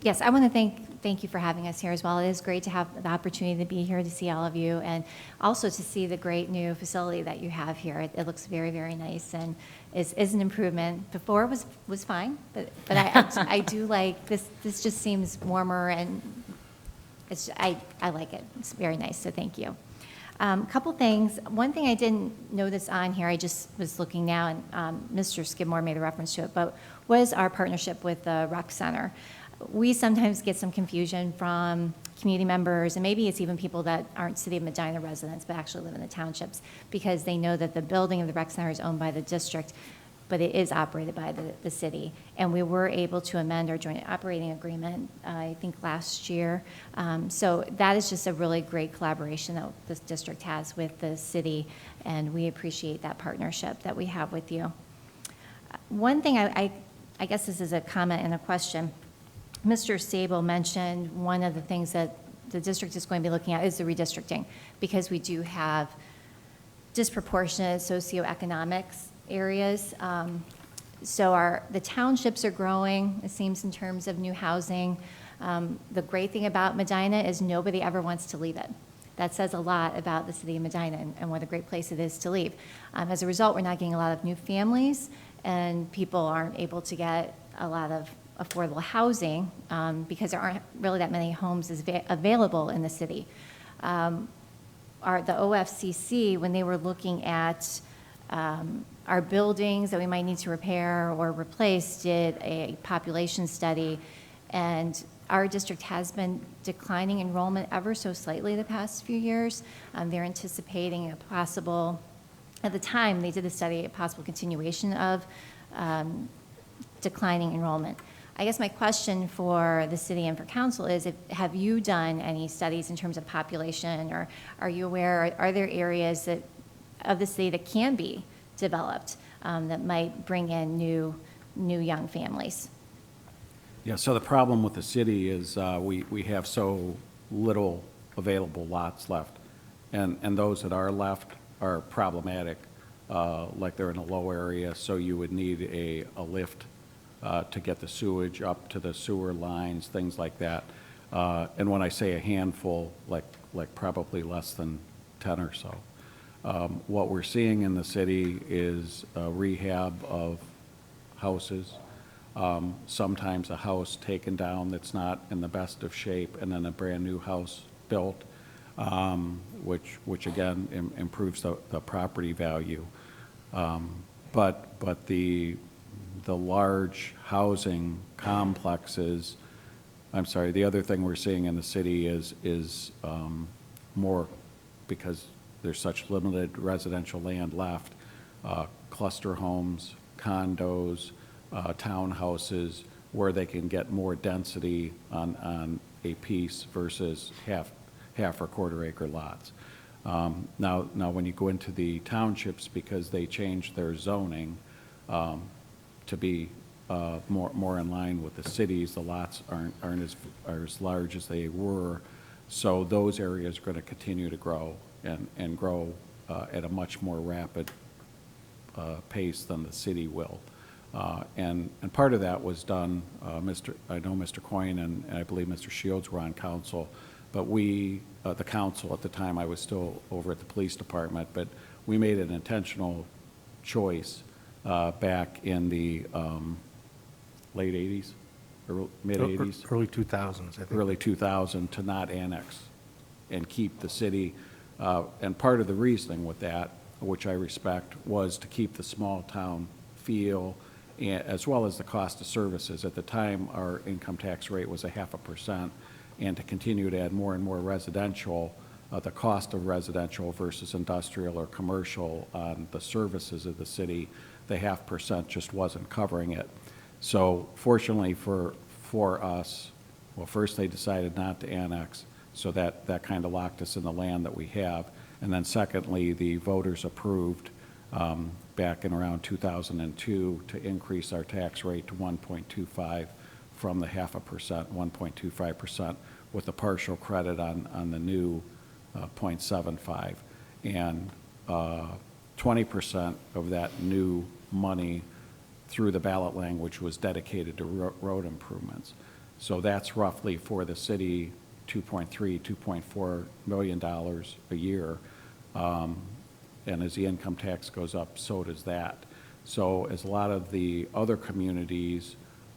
Yes, I want to thank you for having us here as well. It is great to have the opportunity to be here to see all of you, and also to see the great new facility that you have here. It looks very, very nice and is an improvement. Before was fine, but I do like this. This just seems warmer, and I like it. It's very nice. So thank you. Couple things. One thing I didn't notice on here, I just was looking now, and Mr. Skidmore made a reference to it, but was our partnership with the rec center. We sometimes get some confusion from community members, and maybe it's even people that aren't City of Medina residents but actually live in the townships, because they know that the building of the rec center is owned by the district, but it is operated by the city. And we were able to amend our joint operating agreement, I think last year. So that is just a really great collaboration that this district has with the city, and we appreciate that partnership that we have with you. One thing I guess this is a comment and a question. Mr. Sable mentioned one of the things that the district is going to be looking at is the redistricting, because we do have disproportionate socioeconomic areas. So the townships are growing, it seems, in terms of new housing. The great thing about Medina is nobody ever wants to leave it. That says a lot about the city of Medina and what a great place it is to leave. As a result, we're not getting a lot of new families, and people aren't able to get a lot of affordable housing because there aren't really that many homes available in the city. The OFCC, when they were looking at our buildings that we might need to repair or replace, did a population study, and our district has been declining enrollment ever so slightly the past few years. They're anticipating a possible, at the time they did the study, a possible continuation of declining enrollment. I guess my question for the city and for council is, have you done any studies in terms of population, or are you aware, are there areas of the city that can be developed that might bring in new young families? Yeah, so the problem with the city is we have so little available lots left, and those that are left are problematic, like they're in a low area, so you would need a lift to get the sewage up to the sewer lines, things like that. And when I say a handful, like probably less than 10 or so. What we're seeing in the city is rehab of houses. Sometimes a house taken down that's not in the best of shape, and then a brand-new house built, which again improves the property value. But the large housing complexes, the other thing we're seeing in the city is more, because there's such limited residential land left, cluster homes, condos, townhouses, where they can get more density on a piece versus half or quarter acre lots. Now when you go into the townships, because they changed their zoning to be more in line with the cities, the lots aren't as large as they were. So those areas are going to continue to grow and grow at a much more rapid pace than the city will. And part of that was done, I know Mr. Coyne and I believe Mr. Shields were on council, but we, the council at the time, I was still over at the police department, but we made an intentional choice back in the late 80s, or mid 80s? Early 2000s, I think. Early 2000, to not annex and keep the city. And part of the reasoning with that, which I respect, was to keep the small town feel, as well as the cost of services. At the time, our income tax rate was 0.5%, and to continue to add more and more residential, the cost of residential versus industrial or commercial on the services of the city, the 0.5% just wasn't covering it. So fortunately for us, well, first they decided not to annex, so that kind of locked us in the land that we have. And then secondly, the voters approved back in around 2002 to increase our tax rate to 1.25 from the 0.5%, 1.25%, with a partial credit on the new 0.75. And 20% of that new money through the ballot language was dedicated to road improvements. So that's roughly for the city $2.3, $2.4 million a year. And as the income tax goes up, so does that. So as a lot of the other communities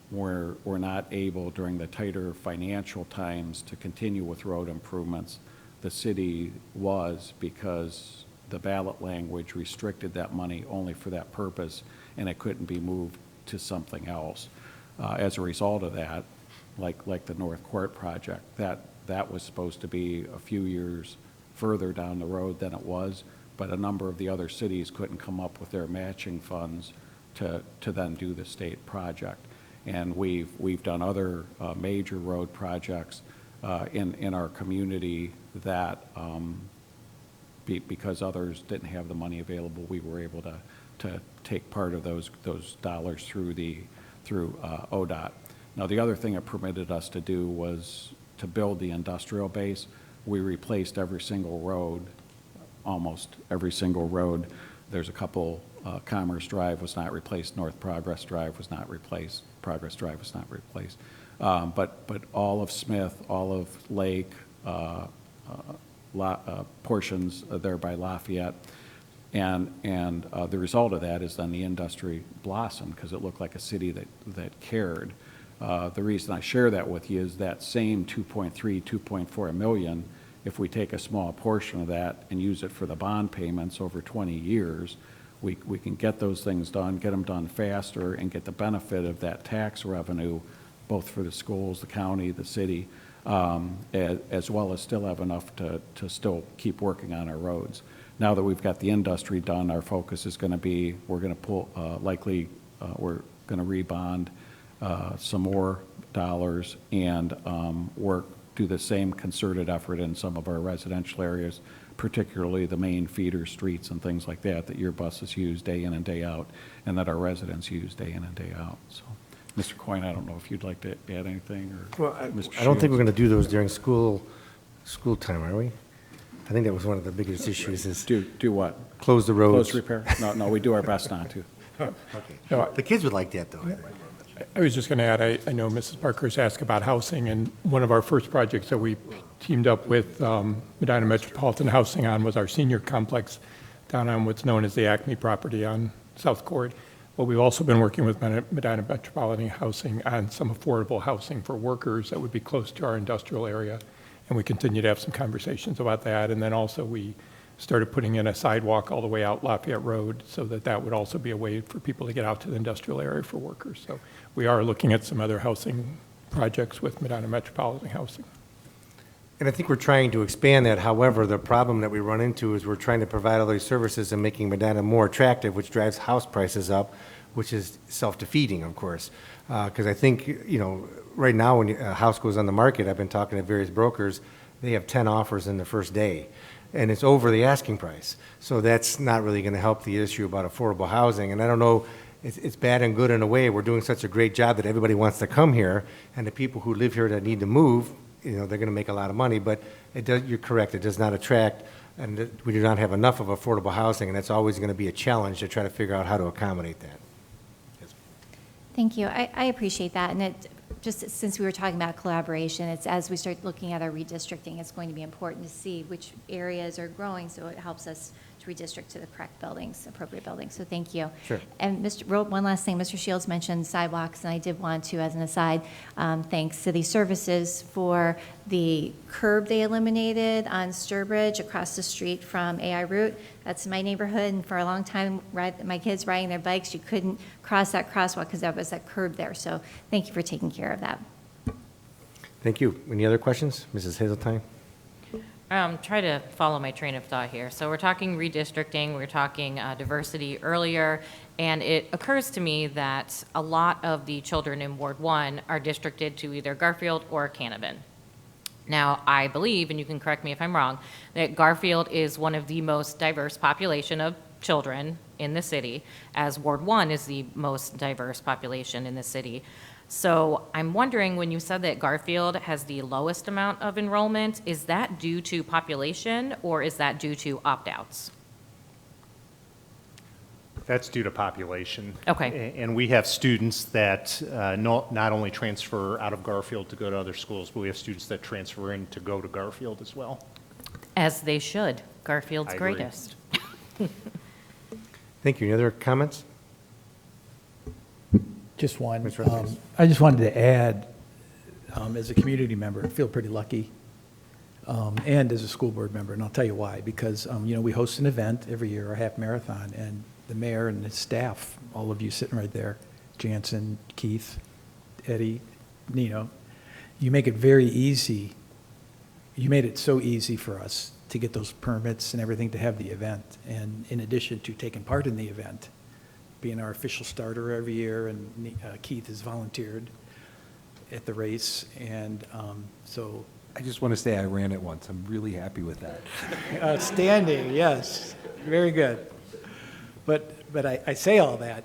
were not able during the tighter financial times to continue with road improvements, the city was, because the ballot language restricted that money only for that purpose, and it couldn't be moved to something else. As a result of that, like the North Court project, that was supposed to be a few years further down the road than it was, but a number of the other cities couldn't come up with their matching funds to then do the state project. And we've done other major road projects in our community that, because others didn't have the money available, we were able to take part of those dollars through ODOT. Now, the other thing it permitted us to do was to build the industrial base. We replaced every single road, almost every single road. There's a couple, Commerce Drive was not replaced, North Progress Drive was not replaced, Progress Drive was not replaced. But all of Smith, all of Lake, portions there by Lafayette, and the result of that is then the industry blossomed because it looked like a city that cared. The reason I share that with you is that same 2.3, 2.4 million, if we take a small portion of that and use it for the bond payments over 20 years, we can get those things done, get them done faster, and get the benefit of that tax revenue, both for the schools, the county, the city, as well as still have enough to still keep working on our roads. Now that we've got the industry done, our focus is going to be, we're going to pull, likely, we're going to rebond some more dollars and do the same concerted effort in some of our residential areas, particularly the main feeder streets and things like that your buses use day in and day out, and that our residents use day in and day out. So, Mr. Coyne, I don't know if you'd like to add anything, or Well, Mr. I don't think we're Shields? going to do those during school time, are we? I think that was one of the biggest issues is. Do what? Close the roads. Close repair? No, we do our best not to. Okay. The kids would like that, though. I was just going to add, I know Mrs. Parker's asked about housing, and one of our first projects that we teamed up with Medina Metropolitan Housing on was our senior complex down on what's known as the Acme property on South Court. Well, we've also been working with Medina Metropolitan Housing on some affordable housing for workers that would be close to our industrial area, and we continue to have some conversations about that. And then also we started putting in a sidewalk all the way out Lafayette Road so that that would also be a way for people to get out to the industrial area for workers. So we are looking at some other housing projects with Medina Metropolitan Housing. And I think we're trying to expand that. However, the problem that we run into is we're trying to provide all these services and making Medina more attractive, which drives house prices up, which is self-defeating, of course. Because I think, right now when a house goes on the market, I've been talking to various brokers, they have 10 offers in the first day. And it's over the asking price. So that's not really going to help the issue about affordable housing. And I don't know, it's bad and good in a way. We're doing such a great job that everybody wants to come here, and the people who live here that need to move, they're going to make a lot of money. But you're correct, it does not attract, and we do not have enough of affordable housing, and that's always going to be a challenge to try to figure out how to accommodate that. Thank you. I appreciate that. And just since we were talking about collaboration, it's as we start looking at our redistricting, it's going to be important to see which areas are growing, so it helps us to redistrict to the correct buildings, appropriate buildings. So thank you. Sure. And one last thing, Mr. Shields mentioned sidewalks, and I did want to, as an aside, thank City Services for the curb they eliminated on Sturbridge across the street from AI Route. That's my neighborhood, and for a long time, my kids riding their bikes, you couldn't cross that crosswalk because there was that curb there. So thank you for taking care of that. Thank you. Any other questions? Mrs. Hazeltine? Try to follow my train of thought here. So we're talking redistricting, we're talking diversity earlier, and it occurs to me that a lot of the children in Ward 1 are districted to either Garfield or Canavan. Now, I believe, and you can correct me if I'm wrong, that Garfield is one of the most diverse population of children in the city, as Ward 1 is the most diverse population in the city. So I'm wondering, when you said that Garfield has the lowest amount of enrollment, is that due to population or is that due to opt-outs? That's due to population. Okay. And we have students that not only transfer out of Garfield to go to other schools, but we have students that transfer in to go to Garfield as well. As they should. Garfield's I agree. greatest. Thank you. Any other comments? Just one. Ms. Rodriguez. I just wanted to add, as a community member, I feel pretty lucky, and as a school board member, and I'll tell you why. Because, we host an event every year, a half marathon, and the mayor and his staff, all of you sitting right there, Jansen, Keith, Eddie, Nino, you make it very easy. You made it so easy for us to get those permits and everything to have the event. And in addition to taking part in the event, being our official starter every year, and Keith has volunteered at the race, and so. I just want to say I ran it once. I'm really happy with that. Outstanding, yes, very good. But I say all that,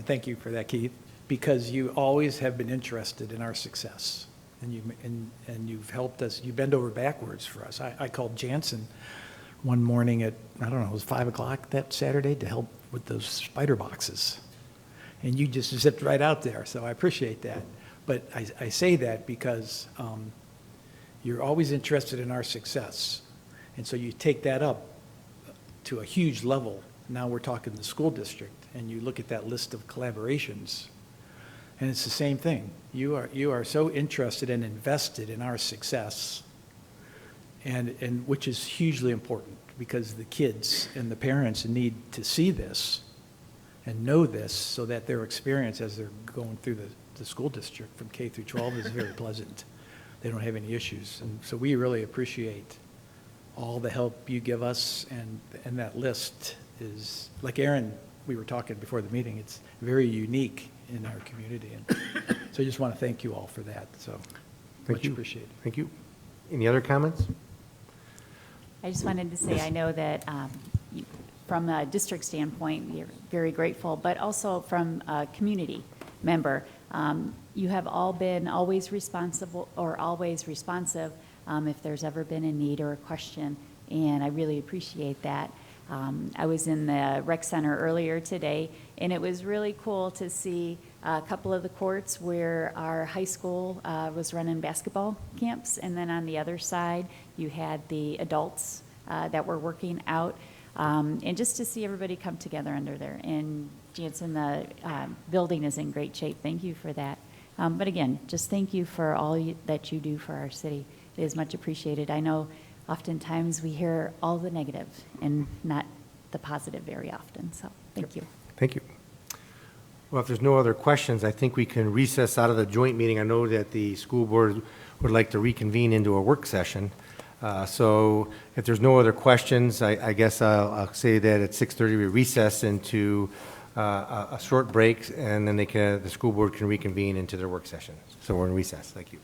thank you for that, Keith, because you always have been interested in our success, and you've helped us. You bend over backwards for us. I called Jansen one morning at, I don't know, it was 5 o'clock that Saturday to help with those spider boxes. And you just zipped right out there, so I appreciate that. But I say that because you're always interested in our success. And so you take that up to a huge level. Now we're talking the school district, and you look at that list of collaborations, and it's the same thing. You are so interested and invested in our success, and which is hugely important, because the kids and the parents need to see this and know this so that their experience as they're going through the school district from K through 12 is very pleasant. They don't have any issues. And so we really appreciate all the help you give us, and that list is, like Aaron, we were talking before the meeting, it's very unique in our community. And so I just want to thank you all for that. So much appreciated. Thank you. Any other comments? I just wanted to say, I know that from a district standpoint, we're very grateful, but also from a community member, you have all been always responsive if there's ever been a need or a question, and I really appreciate that. I was in the rec center earlier today, and it was really cool to see a couple of the courts where our high school was running basketball camps, and then on the other side, you had the adults that were working out, and just to see everybody come together under there. And Jansen, the building is in great shape. Thank you for that. But again, just thank you for all that you do for our city. It is much appreciated. I know oftentimes we hear all the negative and not the positive very often, so thank you. Thank you. Well, if there's no other questions, I think we can recess out of the joint meeting. I know that the school board would like to reconvene into a work session. So if there's no other questions, I guess I'll say that at 6:30 we recess into a short break, and then the school board can reconvene into their work session. So we're in recess. Thank you.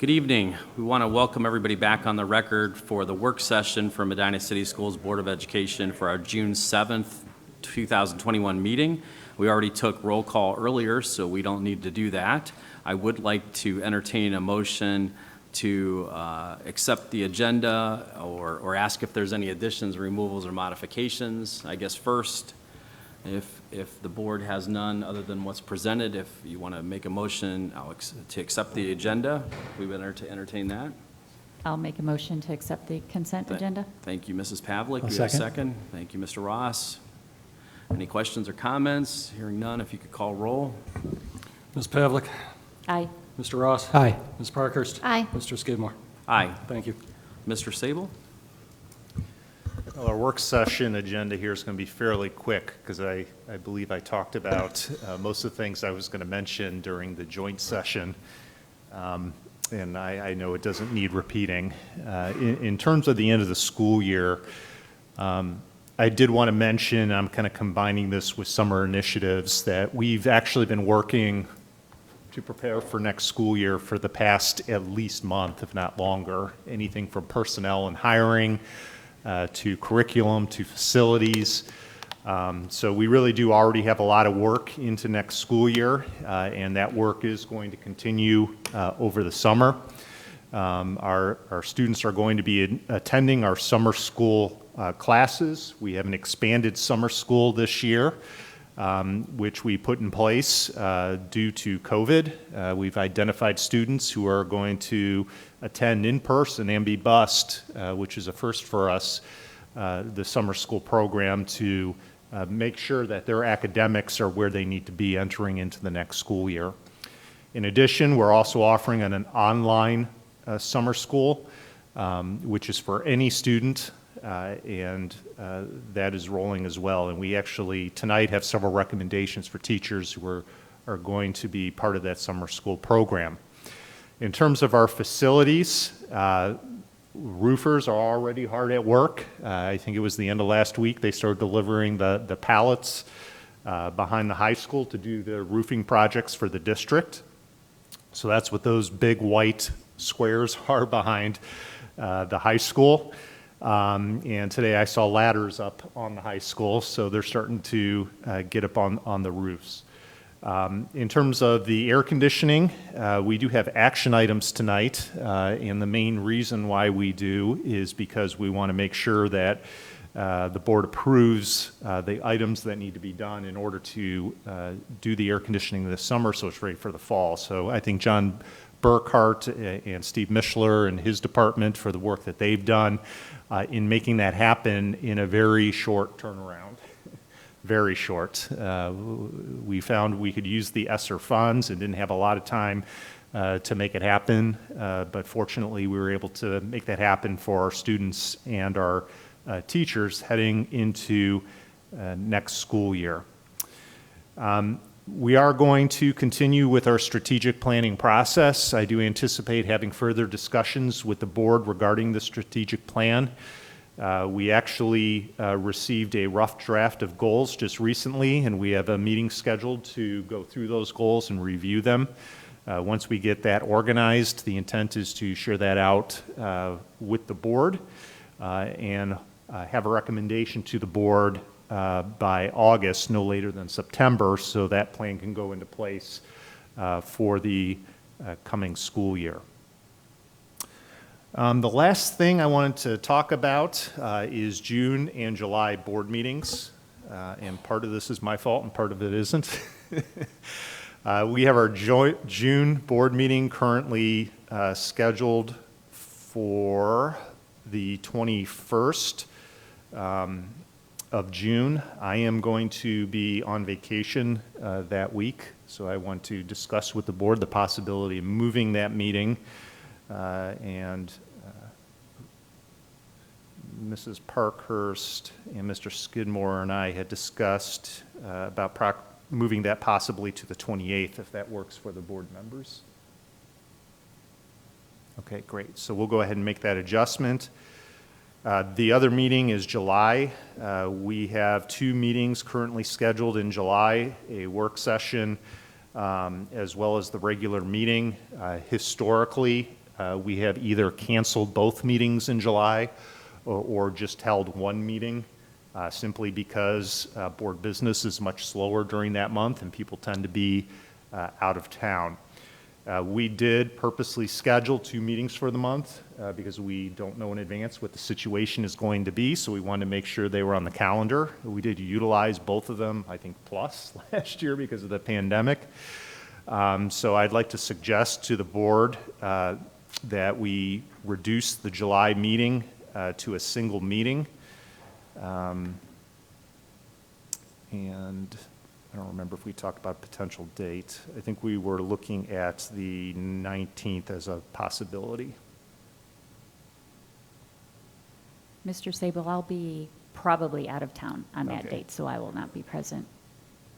Good evening. We want to welcome everybody back on the record for the work session for Medina City Schools Board of Education for our June 7th, 2021 meeting. We already took roll call earlier, so we don't need to do that. I would like to entertain a motion to accept the agenda or ask if there's any additions, removals, or modifications. I guess first, if the board has none other than what's presented, if you want to make a motion to accept the agenda, we would entertain that. I'll make a motion to accept the consent agenda. Thank you, Mrs. Pavlik. I'll Do you have a second. second? Thank you, Mr. Ross. Any questions or comments? Hearing none, if you could call roll. Ms. Pavlik? Aye. Mr. Ross? Aye. Ms. Parkhurst? Aye. Mr. Skidmore? Aye. Thank you. Mr. Sable? Well, our work session agenda here is going to be fairly quick because I believe I talked about most of the things I was going to mention during the joint session. And I know it doesn't need repeating. In terms of the end of the school year, I did want to mention, I'm kind of combining this with summer initiatives, that we've actually been working to prepare for next school year for the past at least month, if not longer. Anything from personnel and hiring to curriculum to facilities. So we really do already have a lot of work into next school year, and that work is going to continue over the summer. Our students are going to be attending our summer school classes. We have an expanded summer school this year, which we put in place due to COVID. We've identified students who are going to attend in person and be bused, which is a first for us, the summer school program, to make sure that their academics are where they need to be entering into the next school year. In addition, we're also offering an online summer school, which is for any student, and that is rolling as well. And we actually tonight have several recommendations for teachers who are going to be part of that summer school program. In terms of our facilities, roofers are already hard at work. I think it was the end of last week they started delivering the pallets behind the high school to do the roofing projects for the district. So that's what those big white squares are behind the high school. And today I saw ladders up on the high school, so they're starting to get up on the roofs. In terms of the air conditioning, we do have action items tonight, and the main reason why we do is because we want to make sure that the board approves the items that need to be done in order to do the air conditioning this summer so it's ready for the fall. So I think John Burkhart and Steve Mishler and his department for the work that they've done in making that happen in a very short turnaround. Very short. We found we could use the ESSER funds and didn't have a lot of time to make it happen, but fortunately we were able to make that happen for our students and our teachers heading into next school year. We are going to continue with our strategic planning process. I do anticipate having further discussions with the board regarding the strategic plan. We actually received a rough draft of goals just recently, and we have a meeting scheduled to go through those goals and review them. Once we get that organized, the intent is to share that out with the board and have a recommendation to the board by August, no later than September, so that plan can go into place for the coming school year. The last thing I wanted to talk about is June and July board meetings, and part of this is my fault and part of it isn't. We have our June board meeting currently scheduled for the 21st of June. I am going to be on vacation that week, so I want to discuss with the board the possibility of moving that meeting. And Mrs. Parkhurst and Mr. Skidmore and I had discussed about moving that possibly to the 28th, if that works for the board members. Okay, great. So we'll go ahead and make that adjustment. The other meeting is July. We have 2 meetings currently scheduled in July, a work session as well as the regular meeting. Historically, We have either canceled both meetings in July or just held one meeting, simply because board business is much slower during that month and people tend to be out of town. We did purposely schedule 2 meetings for the month because we don't know in advance what the situation is going to be, so we wanted to make sure they were on the calendar. We did utilize both of them, I think, plus last year because of the pandemic. So I'd like to suggest to the board that we reduce the July meeting to a single meeting. And I don't remember if we talked about a potential date. I think we were looking at the 19th as a possibility. Mr. Sable, I'll be probably out of town on that Okay. date, so I will not be present.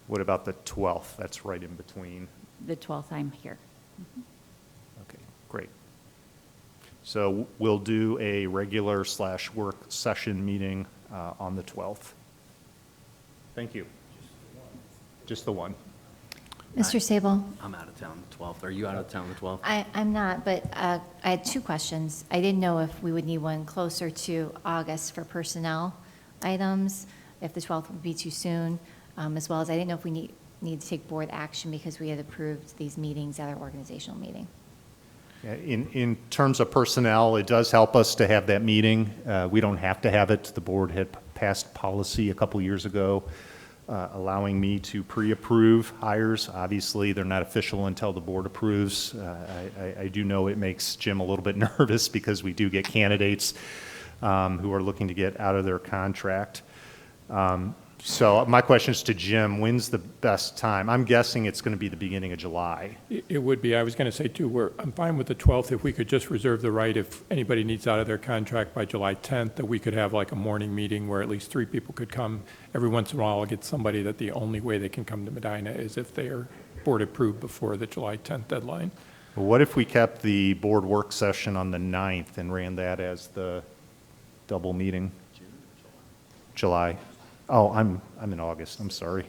What about the 12th? That's right in between. The 12th, I'm here. Okay, great. So we'll do a regular / work session meeting on the 12th. Thank you. Just the one. Mr. Sable? I'm out of town the 12th. Are you out of town the 12th? I'm not, but I had 2 questions. I didn't know if we would need one closer to August for personnel items, if the 12th would be too soon, as well as I didn't know if we need to take board action because we had approved these meetings at our organizational meeting. Yeah, in terms of personnel, it does help us to have that meeting. We don't have to have it. The board had passed policy a couple years ago allowing me to pre-approve hires. Obviously, they're not official until the board approves. I do know it makes Jim a little bit nervous because we do get candidates who are looking to get out of their contract. So my question is to Jim, when's the best time? I'm guessing it's going to be the beginning of July. It would be. I was going to say, too, I'm fine with the 12th if we could just reserve the right, if anybody needs out of their contract by July 10th, that we could have like a morning meeting where at least 3 people could come. Every once in a while, I'll get somebody that the only way they can come to Medina is if they are board approved before the July 10th deadline. Well, what if we kept the board work session on the 9th and ran that as the double meeting? July. Oh, I'm in August. I'm sorry.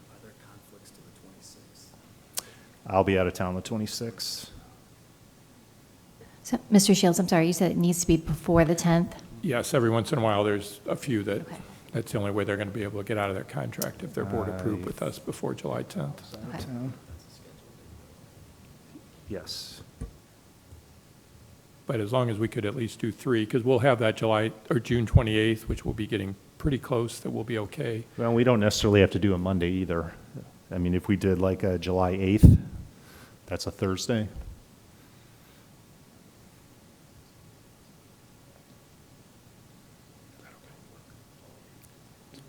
Other conflicts to the 26th? I'll be out of town the 26th. So, Mr. Shields, I'm sorry, you said it needs to be before the 10th? Yes, every once in a while, there's a few that, that's the only way they're going to be able to get out of their contract if they're board approved with us before July 10th. Okay. Yes. But as long as we could at least do 3, because we'll have that July, or June 28th, which will be getting pretty close, that will be okay. Well, we don't necessarily have to do a Monday either. I mean, if we did like a July 8th, that's a Thursday.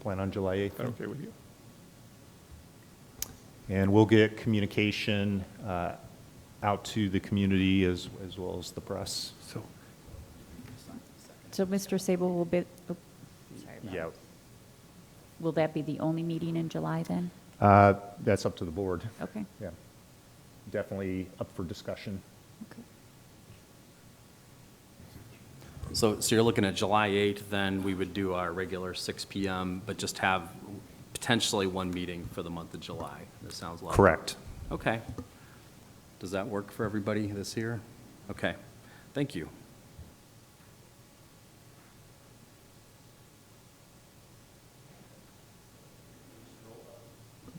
Plan on July 8th. Is that okay with you? And we'll get communication out to the community as well as the press. So Mr. Sable will be, oh, sorry, Bob. Yeah, Will that be the only meeting in July then? that's up to the board. Okay. Yeah, definitely up for discussion. Okay. So you're looking at July 8th, then we would do our regular 6 PM, but just have potentially one meeting for the month of July. That sounds like. Correct. Okay. Does that work for everybody this year? Okay, thank you.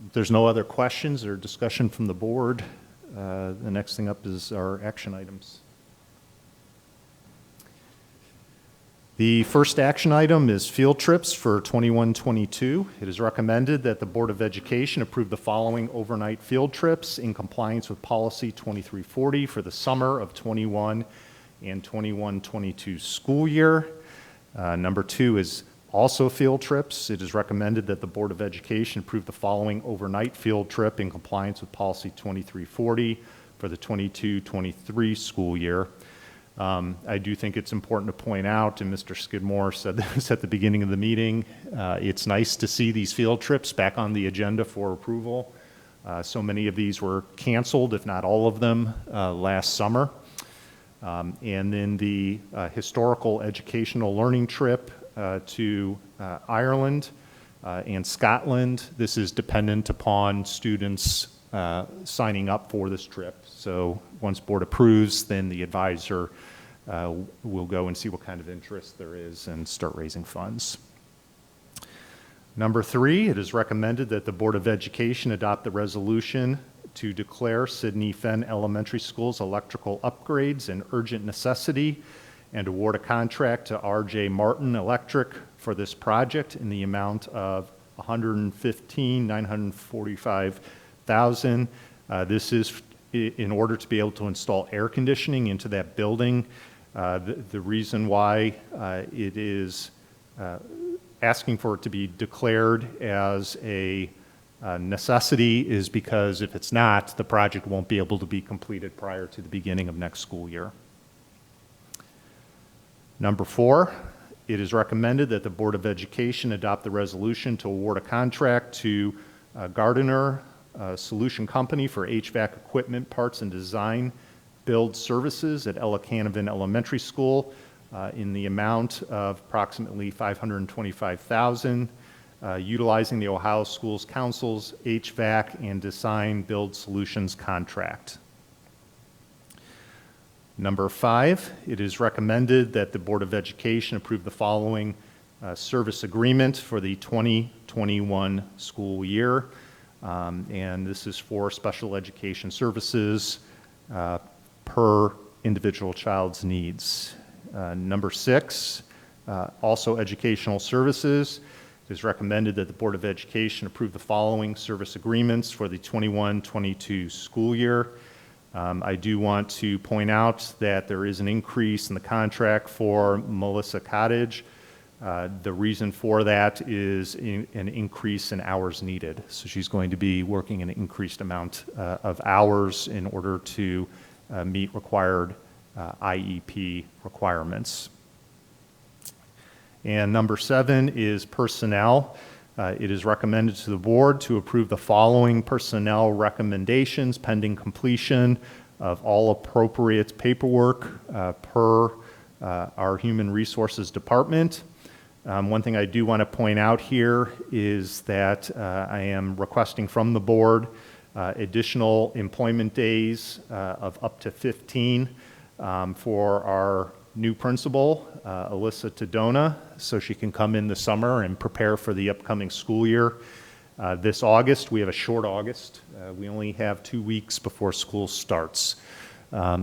If there's no other questions or discussion from the board, the next thing up is our action items. The first action item is field trips for 21-22. It is recommended that the Board of Education approve the following overnight field trips in compliance with Policy 2340 for the summer of 21 and 21-22 school year. Number 2 is also field trips. It is recommended that the Board of Education approve the following overnight field trip in compliance with Policy 2340 for the 22-23 school year. I do think it's important to point out, and Mr. Skidmore said this at the beginning of the meeting, it's nice to see these field trips back on the agenda for approval. So many of these were canceled, if not all of them, last summer. And then the historical educational learning trip to Ireland and Scotland. This is dependent upon students signing up for this trip. So once board approves, then the advisor will go and see what kind of interest there is and start raising funds. Number 3, it is recommended that the Board of Education adopt the resolution to declare Sidney Fenn Elementary School's electrical upgrades an urgent necessity and award a contract to R.J. Martin Electric for this project in the amount of $115,945,000. This is in order to be able to install air conditioning into that building. The reason why it is asking for it to be declared as a necessity is because if it's not, the project won't be able to be completed prior to the beginning of next school year. Number 4, it is recommended that the Board of Education adopt the resolution to award a contract to Gardner Solution Company for HVAC equipment, parts, and design build services at Ella Canavan Elementary School in the amount of approximately $525,000, utilizing the Ohio Schools Council's HVAC and design build solutions contract. Number 5, it is recommended that the Board of Education approve the following service agreement for the 2021 school year. And this is for special education services per individual child's needs. Number 6, also educational services. It is recommended that the Board of Education approve the following service agreements for the 21-22 school year. I do want to point out that there is an increase in the contract for Melissa Cottage. The reason for that is an increase in hours needed. So she's going to be working an increased amount of hours in order to meet required IEP requirements. And number 7 is personnel. It is recommended to the board to approve the following personnel recommendations pending completion of all appropriate paperwork per our Human Resources Department. One thing I do want to point out here is that I am requesting from the board additional employment days of up to 15 for our new principal, Alyssa Tadona, so she can come in the summer and prepare for the upcoming school year. This August, we have a short August. We only have 2 weeks before school starts.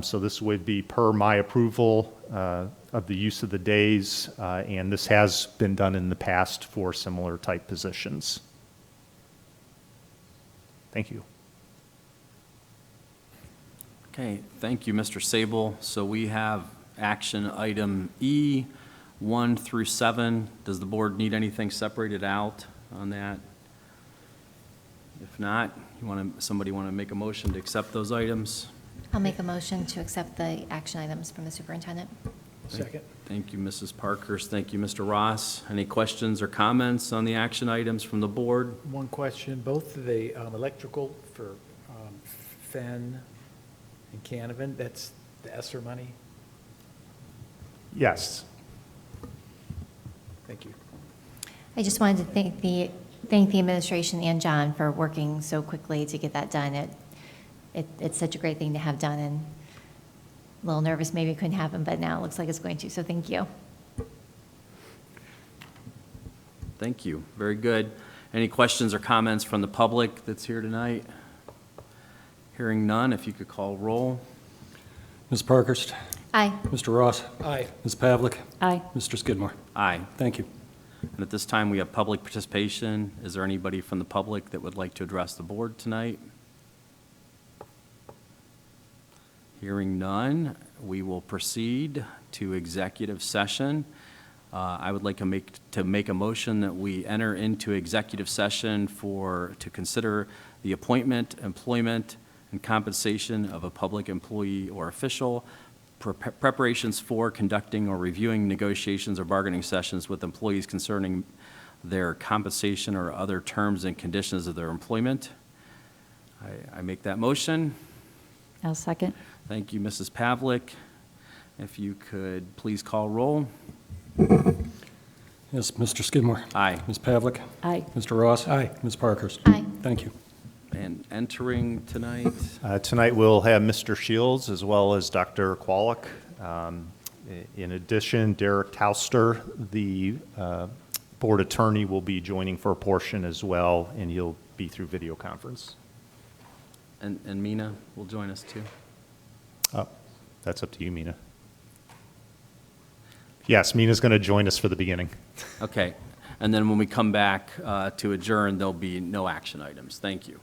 So this would be per my approval of the use of the days, and this has been done in the past for similar type positions. Thank you. Okay, thank you, Mr. Sable. So we have action item E, 1 through 7. Does the board need anything separated out on that? If not, somebody want to make a motion to accept those items? I'll make a motion to accept the action items from the superintendent. Second. Thank you, Mrs. Parkhurst. Thank you, Mr. Ross. Any questions or comments on the action items from the board? One question, both the electrical for Fenn and Canavan, that's the ESSER money? Yes. Thank you. I just wanted to thank the administration and John for working so quickly to get that done. It's such a great thing to have done, and a little nervous maybe it couldn't happen, but now it looks like it's going to, so thank you. Thank you. Very good. Any questions or comments from the public that's here tonight? Hearing none, if you could call roll. Ms. Parkhurst? Aye. Mr. Ross? Aye. Ms. Pavlik? Aye. Mr. Skidmore? Aye. Thank you. And at this time, we have public participation. Is there anybody from the public that would like to address the board tonight? Hearing none, we will proceed to executive session. I would like to make a motion that we enter into executive session to consider the appointment, employment, and compensation of a public employee or official, preparations for conducting or reviewing negotiations or bargaining sessions with employees concerning their compensation or other terms and conditions of their employment. I make that motion. I'll second. Thank you, Mrs. Pavlik. If you could please call roll. Yes, Mr. Skidmore. Aye. Ms. Pavlik. Aye. Mr. Ross. Aye. Ms. Parkhurst. Aye. Thank you. And entering tonight, Tonight, we'll have Mr. Shields as well as Dr. Kwolek. In addition, Derek Tauster, the board attorney, will be joining for a portion as well, and he'll be through video conference. and Mina will join us too. Oh, that's up to you, Mina. Yes, Mina's going to join us for the beginning. Okay, and then when we come back to adjourn, there'll be no action items. Thank you.